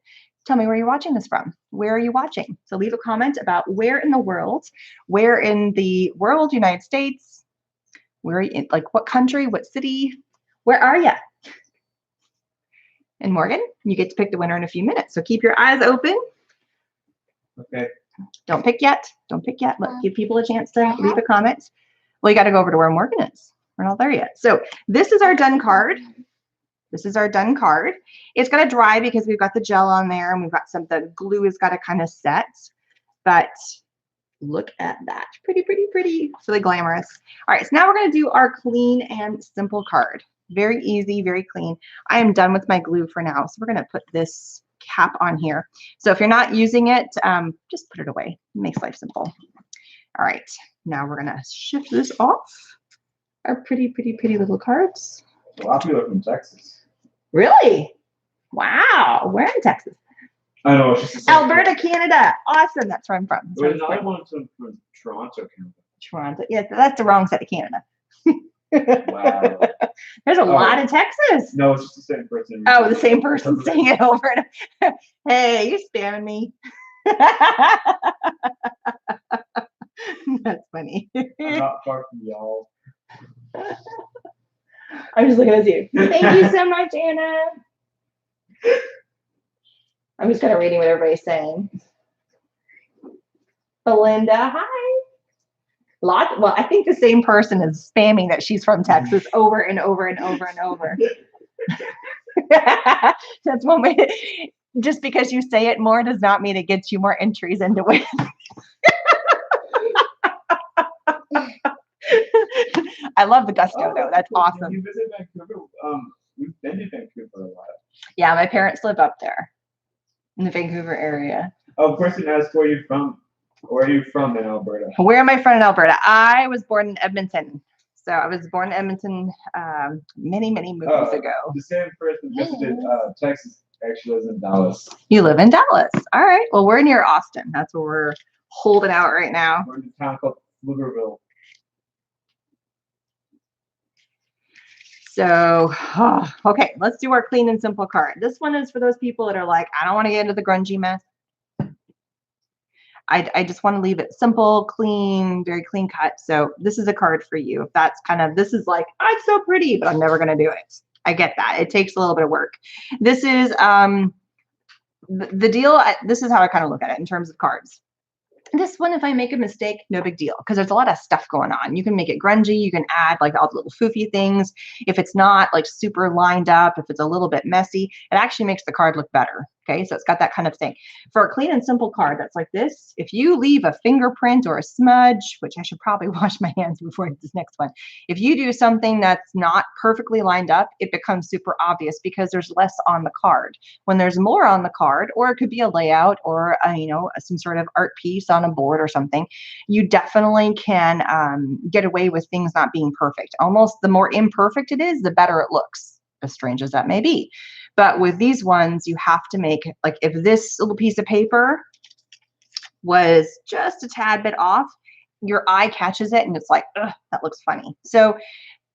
S1: tell me where you're watching this from. Where are you watching? So leave a comment about where in the world, United States, where are you in, like what country, what city, where are you? And Morgan, you get to pick the winner in a few minutes. So keep your eyes open.
S2: Okay.
S1: Don't pick yet. Don't pick yet. Let's give people a chance to leave a comment. Well, you got to go over to where Morgan is. We're not there yet. So this is our done card. This is our done card. It's got to dry because we've got the gel on there and we've got the glue has got to kind of set. But look at that. Pretty, pretty, pretty. It's really glamorous. All right. So now we're going to do our clean and simple card. Very easy, very clean. I am done with my glue for now. So we're going to put this cap on here. So if you're not using it, just put it away. It makes life simple. All right. Now we're going to shift this off. Our pretty, pretty, pretty little cards.
S2: A lot of people are from Texas.
S1: Really? Wow. We're in Texas.
S2: I know. It's just
S1: Alberta, Canada. Awesome. That's where I'm from.
S2: There's another one from Toronto, Canada.
S1: Toronto. Yeah, that's the wrong side of Canada.
S2: Wow.
S1: There's a lot in Texas.
S2: No, it's just the same person.
S1: Oh, the same person saying it over and hey, you spamming me. That's funny.
S2: I'm not far from y'all.
S1: I'm just looking at you. Thank you so much, Anna. I'm just kind of reading what everybody's saying. Belinda, hi. Well, I think the same person is spamming that she's from Texas over and over and over and over. That's one way. Just because you say it more does not mean it gets you more entries into it. I love the gusto though. That's awesome.
S2: You visit Vancouver? We've been to Vancouver a lot.
S1: Yeah, my parents live up there in the Vancouver area.
S2: Oh, person asked where you're from. Where are you from in Alberta?
S1: Where am I from in Alberta? I was born in Edmonton. So I was born in Edmonton many, many moons ago.
S2: The same person visited Texas, actually lives in Dallas.
S1: You live in Dallas. All right. Well, we're near Austin. That's where we're holding out right now.
S2: We're in a town called Pflugerville.
S1: So, okay, let's do our clean and simple card. This one is for those people that are like, I don't want to get into the grungy mess. I just want to leave it simple, clean, very clean cut. So this is a card for you. If that's kind of, this is like, oh, it's so pretty, but I'm never going to do it. I get that. It takes a little bit of work. This is the deal. This is how I kind of look at it in terms of cards. This one, if I make a mistake, no big deal, because there's a lot of stuff going on. You can make it grungy. You can add like all the little foofy things. If it's not like super lined up, if it's a little bit messy, it actually makes the card look better. Okay, so it's got that kind of thing. For a clean and simple card that's like this, if you leave a fingerprint or a smudge, which I should probably wash my hands before this next one, if you do something that's not perfectly lined up, it becomes super obvious because there's less on the card. When there's more on the card, or it could be a layout or some sort of art piece on a board or something, you definitely can get away with things not being perfect. Almost the more imperfect it is, the better it looks, as strange as that may be. But with these ones, you have to make, like if this little piece of paper was just a tad bit off, your eye catches it and it's like, ugh, that looks funny. So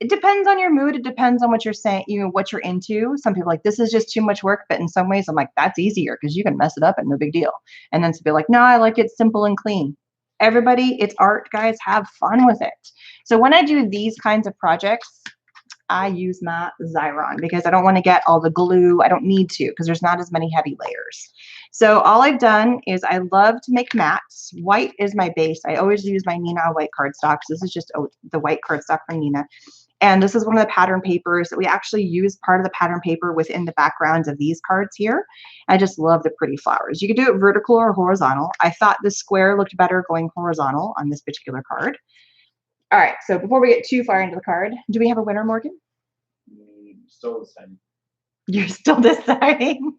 S1: it depends on your mood. It depends on what you're saying, what you're into. Some people are like, this is just too much work. But in some ways, I'm like, that's easier because you can mess it up and no big deal. And then to be like, no, I like it simple and clean. Everybody, it's art, guys. Have fun with it. So when I do these kinds of projects, I use my Xyron because I don't want to get all the glue. I don't need to because there's not as many heavy layers. So all I've done is I love to make mats. White is my base. I always use my Nina white cardstock. This is just the white cardstock from Nina. And this is one of the pattern papers that we actually use part of the pattern paper within the backgrounds of these cards here. I just love the pretty flowers. You can do it vertical or horizontal. I thought the square looked better going horizontal on this particular card. All right, so before we get too far into the card, do we have a winner, Morgan?
S2: Still deciding.
S1: You're still deciding.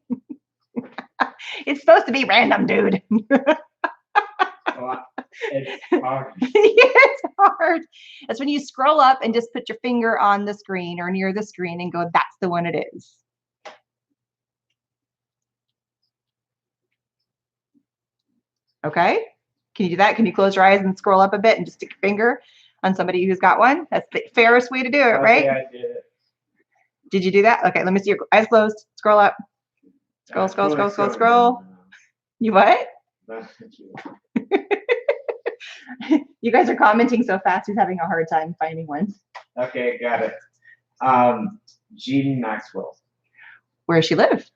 S1: It's supposed to be random, dude.
S2: It's hard.
S1: It's hard. That's when you scroll up and just put your finger on the screen or near the screen and go, that's the one it is. Okay. Can you do that? Can you close your eyes and scroll up a bit and just stick your finger on somebody who's got one? That's the fairest way to do it, right?
S2: Okay, I did it.
S1: Did you do that? Okay, let me see your eyes closed. Scroll up. Scroll, scroll, scroll, scroll, scroll. You what? You guys are commenting so fast, he's having a hard time finding one.
S2: Okay, got it. Jean Maxwell,
S1: Where does she live?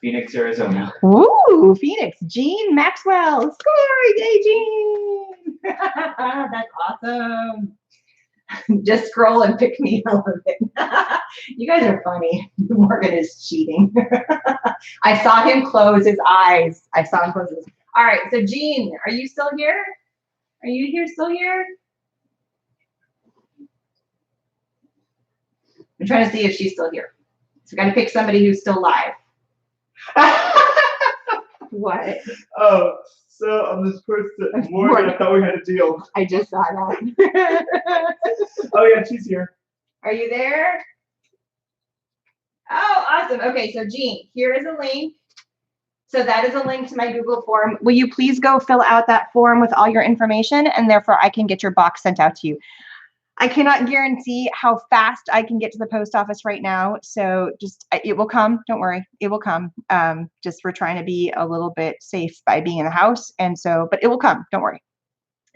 S2: Phoenix, Arizona.
S1: Ooh, Phoenix. Jean Maxwell. Score! Yay, Jean! That's awesome. Just scroll and pick me up of it. You guys are funny. Morgan is cheating. I saw him close his eyes. All right, so Jean, are you still here? Are you here, still here? I'm trying to see if she's still here. So got to pick somebody who's still live. What?
S2: Oh, so I'm this person. Morgan, I thought we had a deal.
S1: I just saw that.
S2: Oh yeah, she's here.
S1: Are you there? Oh, awesome. Okay, so Jean, here is a link. So that is a link to my Google form. Will you please go fill out that form with all your information, and therefore I can get your box sent out to you. I cannot guarantee how fast I can get to the post office right now. So just, it will come. Don't worry. It will come. Just we're trying to be a little bit safe by being in the house. And so, but it will come. Don't worry.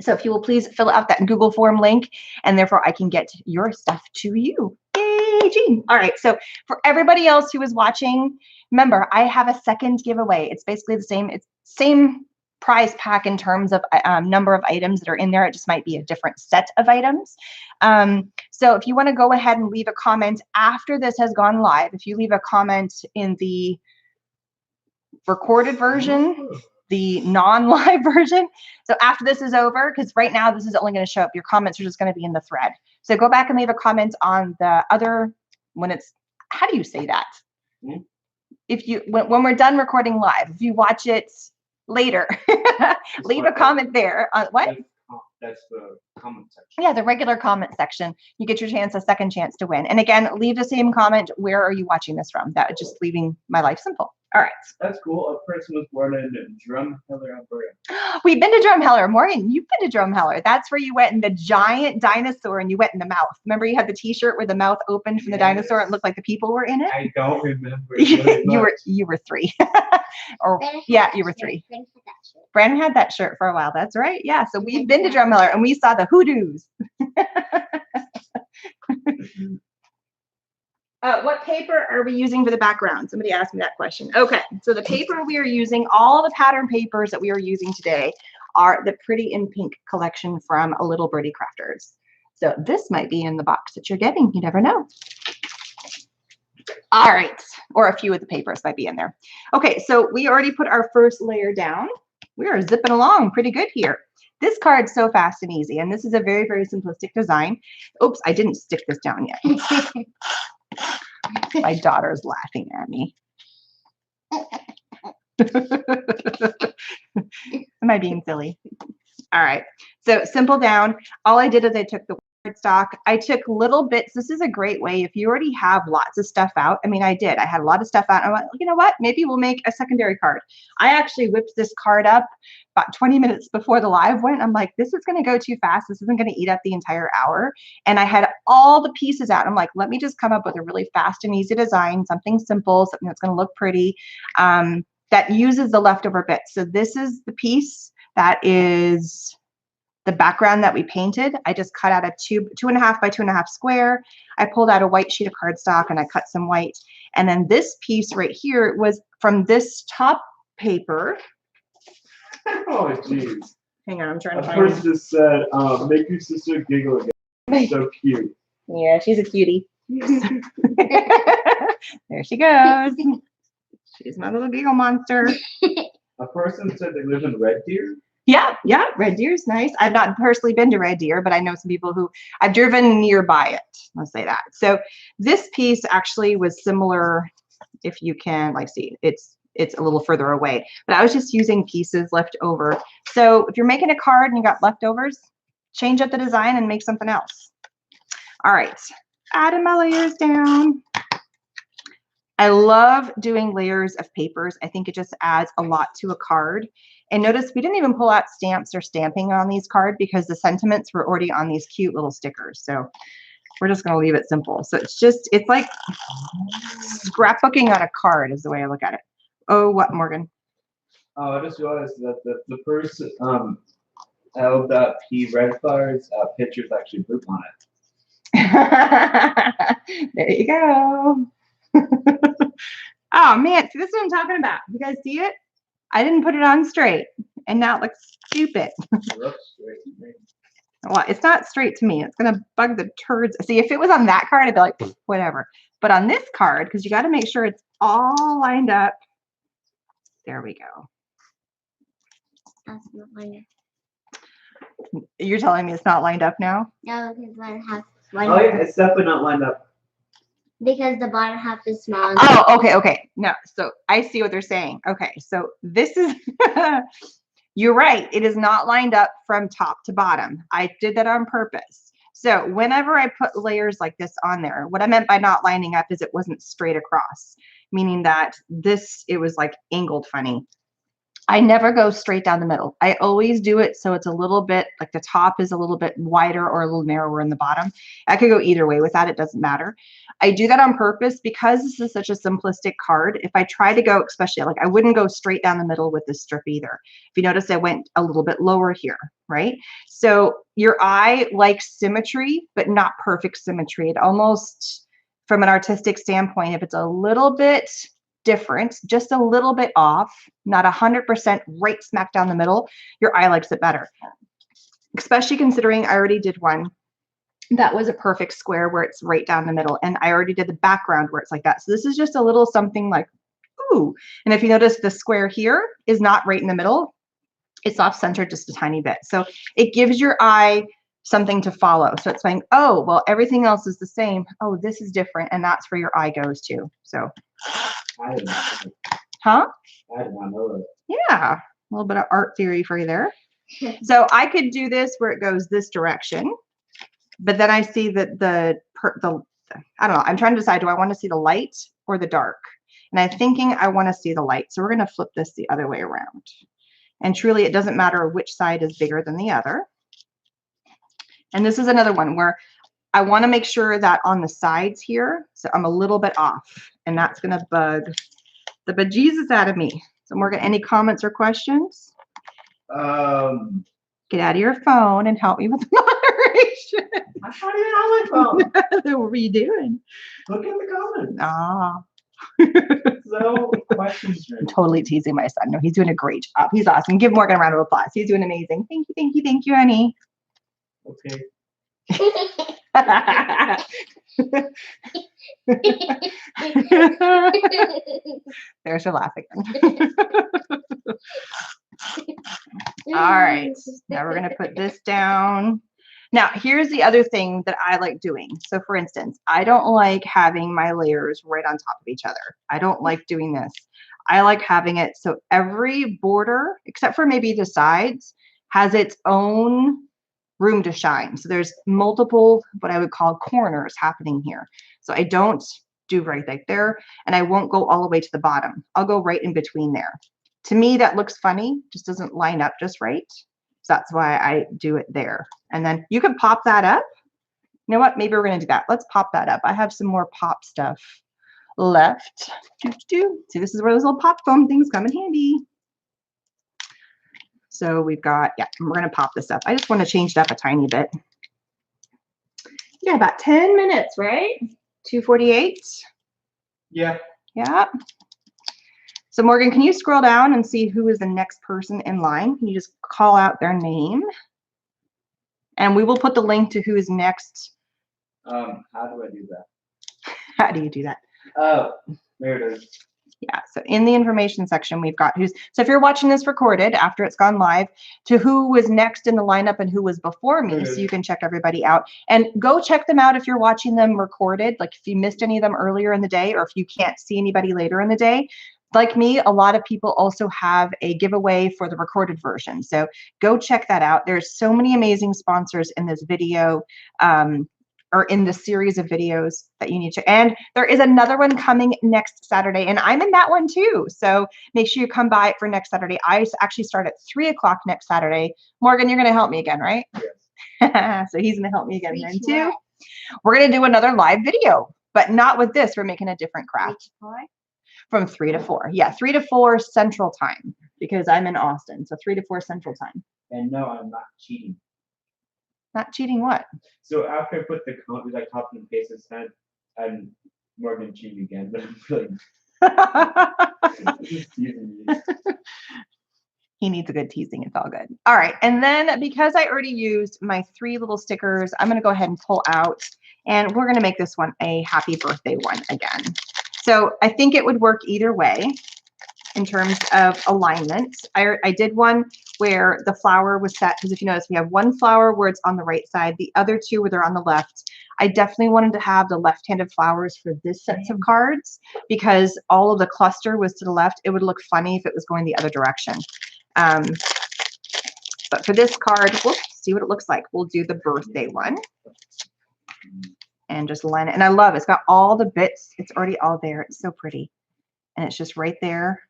S1: So if you will please fill out that Google form link, and therefore I can get your stuff to you. Yay, Jean. All right. So for everybody else who is watching, remember, I have a second giveaway. It's basically the same. It's same prize pack in terms of number of items that are in there. It just might be a different set of items. So if you want to go ahead and leave a comment after this has gone live, if you leave a comment in the recorded version, the non-live version, so after this is over, because right now this is only going to show up, your comments are just going to be in the thread. So go back and leave a comment on the other, when it's, how do you say that? If you, when we're done recording live, if you watch it later, leave a comment there on what?
S2: That's the comment section.
S1: Yeah, the regular comment section. You get your chance, a second chance to win. And again, leave the same comment. Where are you watching this from? That just leaving my life simple. All right.
S2: That's cool. A person was born in Drumheller, Alberta.
S1: We've been to Drumheller. Morgan, you've been to Drumheller. That's where you went in the giant dinosaur and you went in the mouth. Remember you had the t-shirt where the mouth opened from the dinosaur and looked like the people were in it?
S2: I don't remember.
S1: You were 3. Or yeah, you were 3. Brandon had that shirt for a while. That's right. Yeah. So we've been to Drumheller and we saw the hoodoos. What paper are we using for the background? Somebody asked me that question. Okay, so the paper we are using, all the pattern papers that we are using today are the Pretty in Pink collection from Little Birdie Crafters. So this might be in the box that you're getting. You never know. All right, or a few of the papers might be in there. Okay, so we already put our first layer down. We are zipping along pretty good here. This card's so fast and easy, and this is a very, very simplistic design. Oops, I didn't stick this down yet. My daughter's laughing at me. Am I being silly? All right. So simple down. All I did is I took the stock. I took little bits. This is a great way if you already have lots of stuff out. I mean, I did. I had a lot of stuff out. I went, you know what? Maybe we'll make a secondary card. I actually whipped this card up about 20 minutes before the live went. I'm like, this is going to go too fast. This isn't going to eat up the entire hour. And I had all the pieces out. I'm like, let me just come up with a really fast and easy design, something simple, something that's going to look pretty, that uses the leftover bits. So this is the piece that is the background that we painted. I just cut out a 2.5 by 2.5 square. I pulled out a white sheet of cardstock and I cut some white. And then this piece right here was from this top paper.
S2: Oh, jeez.
S1: Hang on, I'm trying to
S2: A
S1: find it.
S2: person just said, make your sister giggle again. So cute.
S1: Yeah, she's a cutie. There she goes. She's my little giggle monster.
S2: A person said they live in Red Deer.
S1: Yeah, yeah, Red Deer's nice. I've not personally been to Red Deer, but I know some people who I've driven nearby it. Let's say that. So this piece actually was similar. If you can like see, it's a little further away, but I was just using pieces left over. So if you're making a card and you got leftovers, change up the design and make something else. All right, adding my layers down. I love doing layers of papers. I think it just adds a lot to a card. And notice we didn't even pull out stamps or stamping on these cards because the sentiments were already on these cute little stickers. So we're just going to leave it simple. So it's like scrapbooking on a card is the way I look at it. Oh, what, Morgan?
S2: Oh, I just realized that the first L.P. Red Flowers picture's actually poop on it.
S1: There you go. Oh man, see, this is what I'm talking about. You guys see it? I didn't put it on straight, and now it looks stupid.
S2: It looks straight to me.
S1: Well, it's not straight to me. It's gonna bug the turds. See, if it was on that card, I'd be like, whatever. But on this card, because you got to make sure it's all lined up. There we go.
S3: That's not lined up.
S1: You're telling me it's not lined up now?
S3: No, because one half is lined
S2: Oh
S3: up.
S2: yeah, it's definitely not lined up.
S3: Because the bottom half is small. And
S1: Oh, okay. No, so I see what they're saying. Okay, so this is, you're right. It is not lined up from top to bottom. I did that on purpose. So whenever I put layers like this on there, what I meant by not lining up is it wasn't straight across, meaning that it was like angled funny. I never go straight down the middle. I always do it so it's a little bit, like the top is a little bit wider or a little narrower in the bottom. I could go either way with that. It doesn't matter. I do that on purpose because this is such a simplistic card. If I try to go, especially like I wouldn't go straight down the middle with this strip either. If you notice, I went a little bit lower here, right? So your eye likes symmetry, but not perfect symmetry. It almost, from an artistic standpoint, if it's a little bit different, just a little bit off, not 100% right smack down the middle, your eye likes it better. Especially considering I already did one that was a perfect square where it's right down the middle, and I already did the background where it's like that. So this is just a little something like, ooh. And if you notice, the square here is not right in the middle. It's off center just a tiny bit. So it gives your eye something to follow. So it's saying, oh, well, everything else is the same. Oh, this is different. And that's where your eye goes to. So
S2: I did not know.
S1: huh?
S2: I did not know that.
S1: Yeah, a little bit of art theory for you there. So I could do this where it goes this direction, but then I see that I don't know. I'm trying to decide, do I want to see the light or the dark? And I'm thinking I want to see the light. So we're going to flip this the other way around. And truly, it doesn't matter which side is bigger than the other. And this is another one where I want to make sure that on the sides here, so I'm a little bit off, and that's going to bug the bejesus out of me. So Morgan, any comments or questions? Get out of your phone and help me with the moderation.
S2: I'm not even on my phone.
S1: What were you doing?
S2: Look at the comments.
S1: Ah,
S2: So questions.
S1: I'm totally teasing my son. No, he's doing a great job. He's awesome. Give Morgan a round of applause. He's doing amazing. Thank you, honey.
S2: Okay. There's
S1: her laughing. All right, now we're going to put this down. Now, here's the other thing that I like doing. So for instance, I don't like having my layers right on top of each other. I don't like doing this. I like having it so every border, except for maybe the sides, has its own room to shine. So there's multiple, what I would call corners happening here. So I don't do right there, and I won't go all the way to the bottom. I'll go right in between there. To me, that looks funny, just doesn't line up just right. So that's why I do it there. And then you can pop that up. You know what? Maybe we're going to do that. Let's pop that up. I have some more pop stuff left. See, this is where those little pop foam things come in handy. So we've got, yeah, we're going to pop this up. I just want to change it up a tiny bit. Yeah, about 10 minutes, right? 2:48.
S2: Yeah.
S1: Yeah. So Morgan, can you scroll down and see who is the next person in line? Can you just call out their name? And we will put the link to who is next
S2: How do I do that?
S1: How do you do that?
S2: Oh, there it is.
S1: Yeah, so in the information section, we've got who's, so if you're watching this recorded after it's gone live, to who was next in the lineup and who was before me, so you can check everybody out. And go check them out if you're watching them recorded, like if you missed any of them earlier in the day, or if you can't see anybody later in the day. Like me, a lot of people also have a giveaway for the recorded version. So go check that out. There's so many amazing sponsors in this video. Or in the series of videos that you need to. And there is another one coming next Saturday, and I'm in that one too. So make sure you come by for next Saturday. I actually start at 3 o'clock next Saturday. Morgan, you're going to help me again, right? Yes. So he's going to help me again then too. We're going to do another live video, but not with this. We're making a different craft. From 3 to 4. Yeah, 3 to 4 Central Time, because I'm in Austin. So 3 to 4 Central Time.
S2: And no, I'm not cheating.
S1: Not cheating what?
S2: So after I put the like copy and paste this time, I'm Morgan cheating again, but I'm really just teasing you.
S1: He needs a good teasing. It's all good. All right. And then because I already used my 3 little stickers, I'm going to go ahead and pull out, and we're going to make this one a happy birthday one again. So I think it would work either way in terms of alignment. I did one where the flower was set, because if you notice, we have one flower where it's on the right side, the other 2 where they're on the left. I definitely wanted to have the left-handed flowers for this sets of cards, because all of the cluster was to the left. It would look funny if it was going the other direction. But for this card, we'll see what it looks like. We'll do the birthday one and just line it. And I love it. It's got all the bits. It's already all there. It's so pretty. And it's just right there.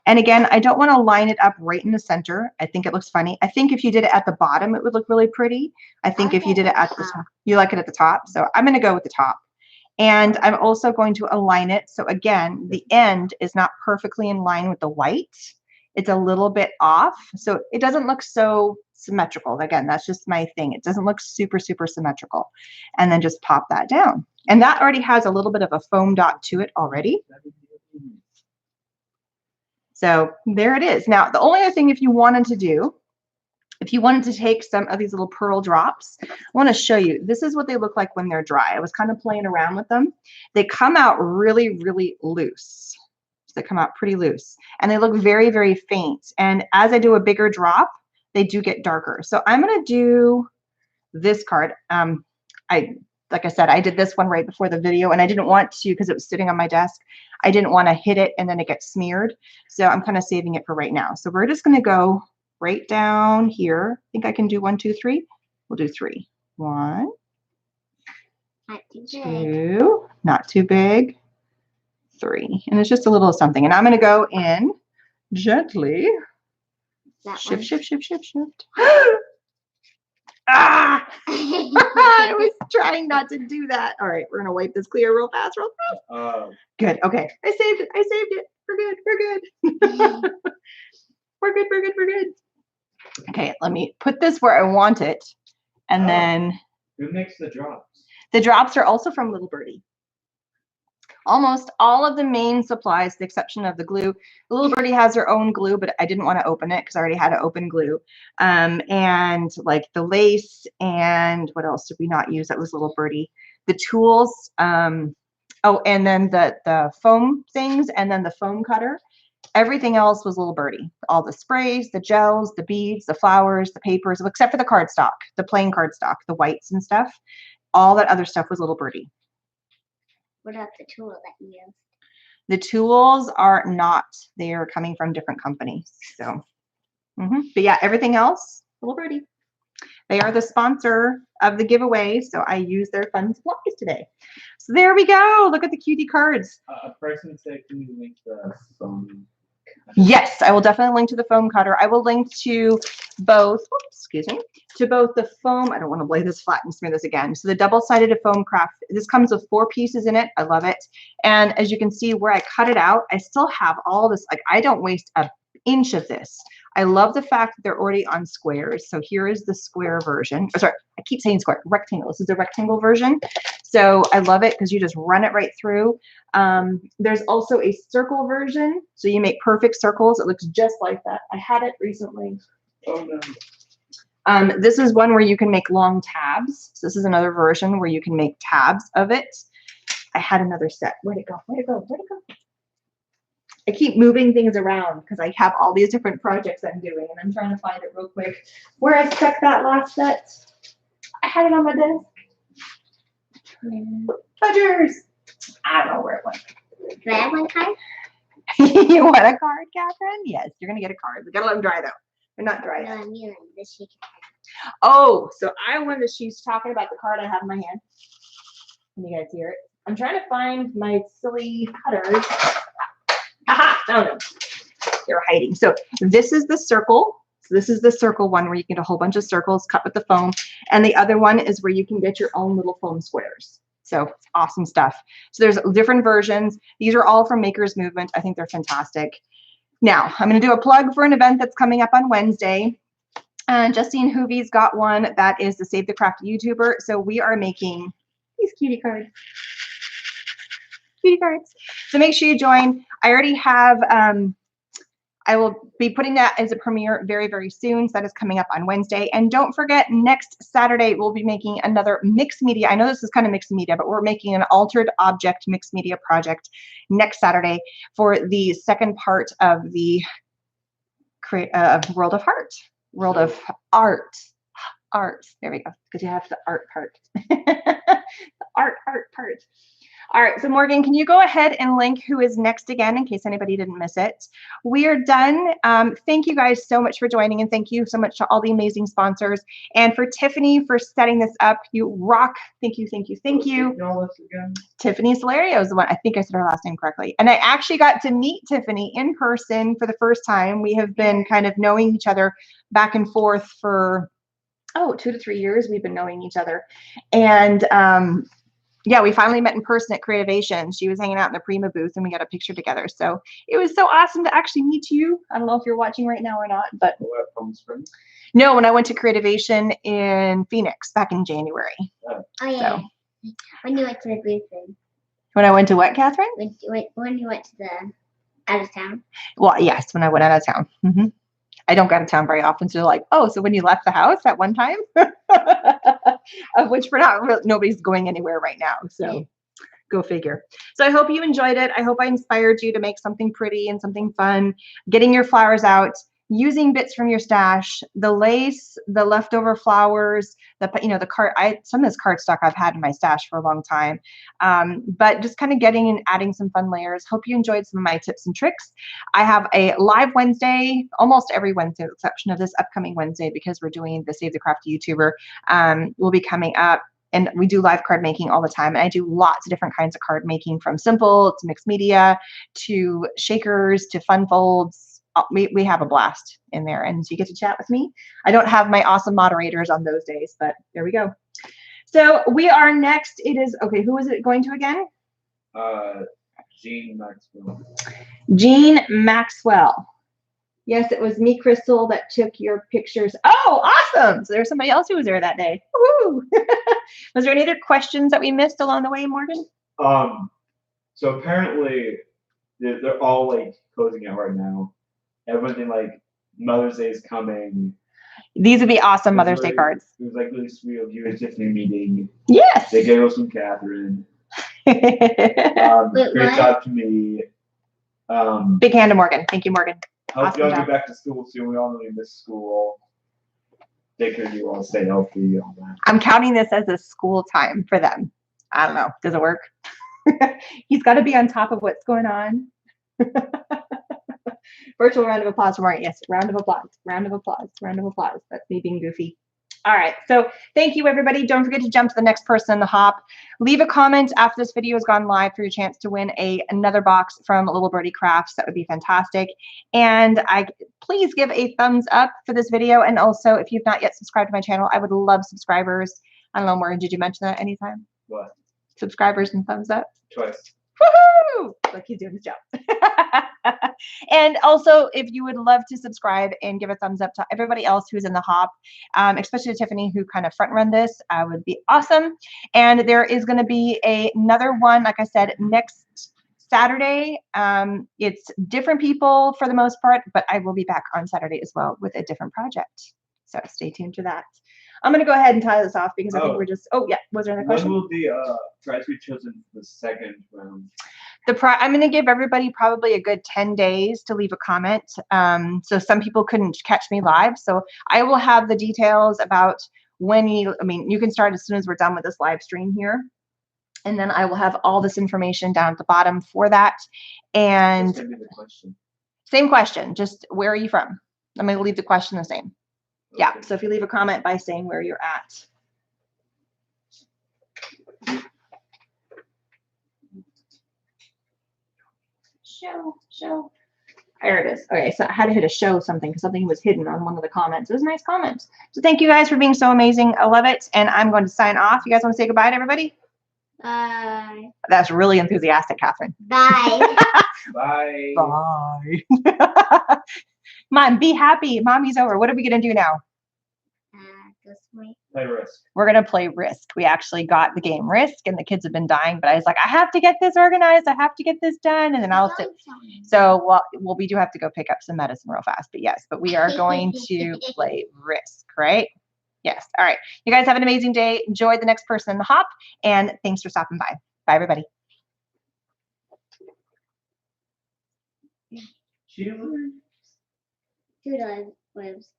S1: And again, I don't want to line it up right in the center. I think it looks funny. I think if you did it at the bottom, it would look really pretty. I think if you did it at the top, you like it at the top. So I'm going to go with the top. And I'm also going to align it. So again, the end is not perfectly in line with the white. It's a little bit off. So it doesn't look so symmetrical. Again, that's just my thing. It doesn't look super, super symmetrical. And then just pop that down. And that already has a little bit of a foam dot to it already. So there it is. Now, the only other thing, if you wanted to take some of these little pearl drops, I want to show you. This is what they look like when they're dry. I was kind of playing around with them. They come out really, really loose. So they come out pretty loose. And they look very, very faint. And as I do a bigger drop, they do get darker. So I'm going to do this card. Like I said, I did this one right before the video, and I didn't want to, because it was sitting on my desk. I didn't want to hit it and then it gets smeared. So I'm kind of saving it for right now. So we're just going to go right down here. I think I can do 1, 2, 3. We'll do 3. 1, 2, not too big. 3. And it's just a little something. And I'm going to go in gently. Shift, shift, shift, shift, shift. Ah! I was trying not to do that. All right, we're gonna wipe this clear real fast, real fast. Good. Okay, I saved it. I saved it. We're good. We're good. We're good. We're good. We're good. Okay, let me put this where I want it, and then.
S2: Who makes the drops?
S1: The drops are also from Little Birdie. Almost all of the main supplies, with the exception of the glue. Little Birdie has their own glue, but I didn't want to open it because I already had to open glue. And like the lace, and what else did we not use? That was Little Birdie. The tools. Oh, and then the foam things, and then the foam cutter. Everything else was Little Birdie. All the sprays, the gels, the beads, the flowers, the papers, except for the cardstock, the plain cardstock, the whites and stuff. All that other stuff was Little Birdie.
S3: What about the tool that you used?
S1: The tools are not. They are coming from different companies. So, but yeah, everything else, Little Birdie. They are the sponsor of the giveaway, so I use their fun supplies today. So there we go. Look at the cutie cards.
S2: A person said, can you link the phone?
S1: Yes, I will definitely link to the foam cutter. I will link to both, excuse me, to both the foam. I don't want to lay this flat and smear this again. So the double-sided foam craft, this comes with 4 pieces in it. I love it. And as you can see where I cut it out, I still have all this, like I don't waste an inch of this. I love the fact that they're already on squares. So here is the square version. Oh, sorry, I keep saying square, rectangle. This is the rectangle version. So I love it because you just run it right through. There's also a circle version. So you make perfect circles. It looks just like that. I had it recently.
S2: Oh no.
S1: This is one where you can make long tabs. So this is another version where you can make tabs of it. I had another set. Where'd it go? Where'd it go? Where'd it go? I keep moving things around because I have all these different projects I'm doing, and I'm trying to find it real quick. Where I stuck that last set. I had it on my desk. Fudgers! I don't know where it went.
S3: Do I have one card?
S1: You want a card, Catherine? Yes, you're gonna get a card. We gotta let them dry though. They're not dry.
S3: No, I mean like the shaker.
S1: Oh, so I wanted. She's talking about the card I have in my hand. Can you guys hear it? I'm trying to find my silly cutters. Aha! Found them. They're hiding. So this is the circle. So this is the circle one where you can get a whole bunch of circles cut with the foam, and the other one is where you can get your own little foam squares. So it's awesome stuff. So there's different versions. These are all from Maker's Movement. I think they're fantastic. Now I'm going to do a plug for an event that's coming up on Wednesday. Justine Hoovie's got one that is the Save the Craft YouTuber. So we are making these cutie cards. Cutie cards. So make sure you join. I already have, I will be putting that as a premiere very, very soon. So that is coming up on Wednesday. And don't forget, next Saturday, we'll be making another mixed media. I know this is kind of mixed media, but we're making an altered object mixed media project next Saturday for the second part of the World of Heart. World of Art. Art. There we go. Because you have the art part. The art part. All right. So Morgan, can you go ahead and link who is next again in case anybody didn't miss it? We are done. Thank you guys so much for joining, and thank you so much to all the amazing sponsors. And for Tiffany for setting this up. You rock. Thank you. Thank you. Thank you. Tiffany Solario is the one. I think I said her last name correctly. And I actually got to meet Tiffany in person for the first time. We have been kind of knowing each other back and forth for 2 to 3 years. We've been knowing each other. And yeah, we finally met in person at Creativation. She was hanging out in the Prima booth and we got a picture together. So it was so awesome to actually meet you. I don't know if you're watching right now or not, but no, when I went to Creativation in Phoenix back in January.
S3: Oh yeah. So. When you went to the booth then.
S1: When I went to what, Catherine?
S3: When you went to the out of town.
S1: Well, yes, when I went out of town. Mm-hmm. I don't go out of town very often. So they're like, oh, so when you left the house at one time, of which we're not, nobody's going anywhere right now. So go figure. So I hope you enjoyed it. I hope I inspired you to make something pretty and something fun, getting your flowers out, using bits from your stash, the lace, the leftover flowers, the card. Some of this cardstock I've had in my stash for a long time, but just kind of getting and adding some fun layers. Hope you enjoyed some of my tips and tricks. I have a live Wednesday, almost every Wednesday, with the exception of this upcoming Wednesday, because we're doing the Save the Craft YouTuber. Will be coming up. And we do live card making all the time. And I do lots of different kinds of card making, from simple to mixed media to shakers to fun folds. We have a blast in there, and so you get to chat with me. I don't have my awesome moderators on those days, but there we go. So we are next. It is, okay, who is it going to again?
S2: Jean Maxwell.
S1: Jean Maxwell. Yes, it was me, Crystal, that took your pictures. Oh, awesome. So there's somebody else who was there that day. Woo! Was there any other questions that we missed along the way, Morgan?
S2: So apparently they're all like closing out right now. Everything like Mother's Day is coming.
S1: These would be awesome Mother's Day cards.
S2: It was like really sweet of you and Tiffany meeting.
S1: Yes.
S2: They gave us some Catherine. Great job to me.
S1: Big hand to Morgan. Thank you, Morgan.
S2: Hope
S1: awesome
S2: y'all
S1: job.
S2: get back to school soon. We all know you miss school. Take care of you all. Stay healthy. All that.
S1: I'm counting this as a school time for them. I don't know. Does it work? He's got to be on top of what's going on. Virtual round of applause for Martin. Yes, round of applause, round of applause, round of applause. That's me being goofy. All right, so thank you, everybody. Don't forget to jump to the next person in the hop. Leave a comment after this video has gone live for your chance to win another box from Little Birdie Crafts. That would be fantastic. And please give a thumbs up for this video. And also, if you've not yet subscribed to my channel, I would love subscribers. I don't know, Morgan, did you mention that anytime?
S2: What?
S1: Subscribers and thumbs up?
S2: Twice.
S1: Woohoo! Look, he's doing his job. And also, if you would love to subscribe and give a thumbs up to everybody else who's in the hop, especially to Tiffany, who kind of front run this, would be awesome. And there is going to be another one, like I said, next Saturday. It's different people for the most part, but I will be back on Saturday as well with a different project. So stay tuned for that. I'm going to go ahead and tie this off because I think
S2: Oh.
S1: we're just, oh yeah, was there another
S2: When
S1: question?
S2: will the prize be chosen for the second round?
S1: I'm going to give everybody probably a good 10 days to leave a comment. So some people couldn't catch me live. So I will have the details about when you can start as soon as we're done with this live stream here. And then I will have all this information down at the bottom for that. And
S2: What's gonna be the question?
S1: same question, just where are you from? I'm going to leave the question the same. Yeah,
S2: Okay.
S1: so if you leave a comment by saying where you're at. Show. There it is. Okay, so I had to hit a show something because something was hidden on one of the comments. It was a nice comment. So thank you guys for being so amazing. I love it. And I'm going to sign off. You guys want to say goodbye to everybody?
S3: Bye.
S1: That's really enthusiastic, Catherine.
S3: Bye.
S2: Bye.
S1: Bye. Mom, be happy. Mommy's over. What are we going to do now?
S3: Go swing.
S2: Play Risk.
S1: We're going to play Risk. We actually got the game Risk, and the kids have been dying, but I was like, I have to get this organized. I have to get this done, and then I'll sit. So, well, we do have to go pick up some medicine real fast, but yes, but we are going to play Risk, right? Yes. All right. You guys have an amazing day. Enjoy the next person in the hop, and thanks for stopping by. Bye, everybody.
S2: Cheerleader.
S3: Two lives.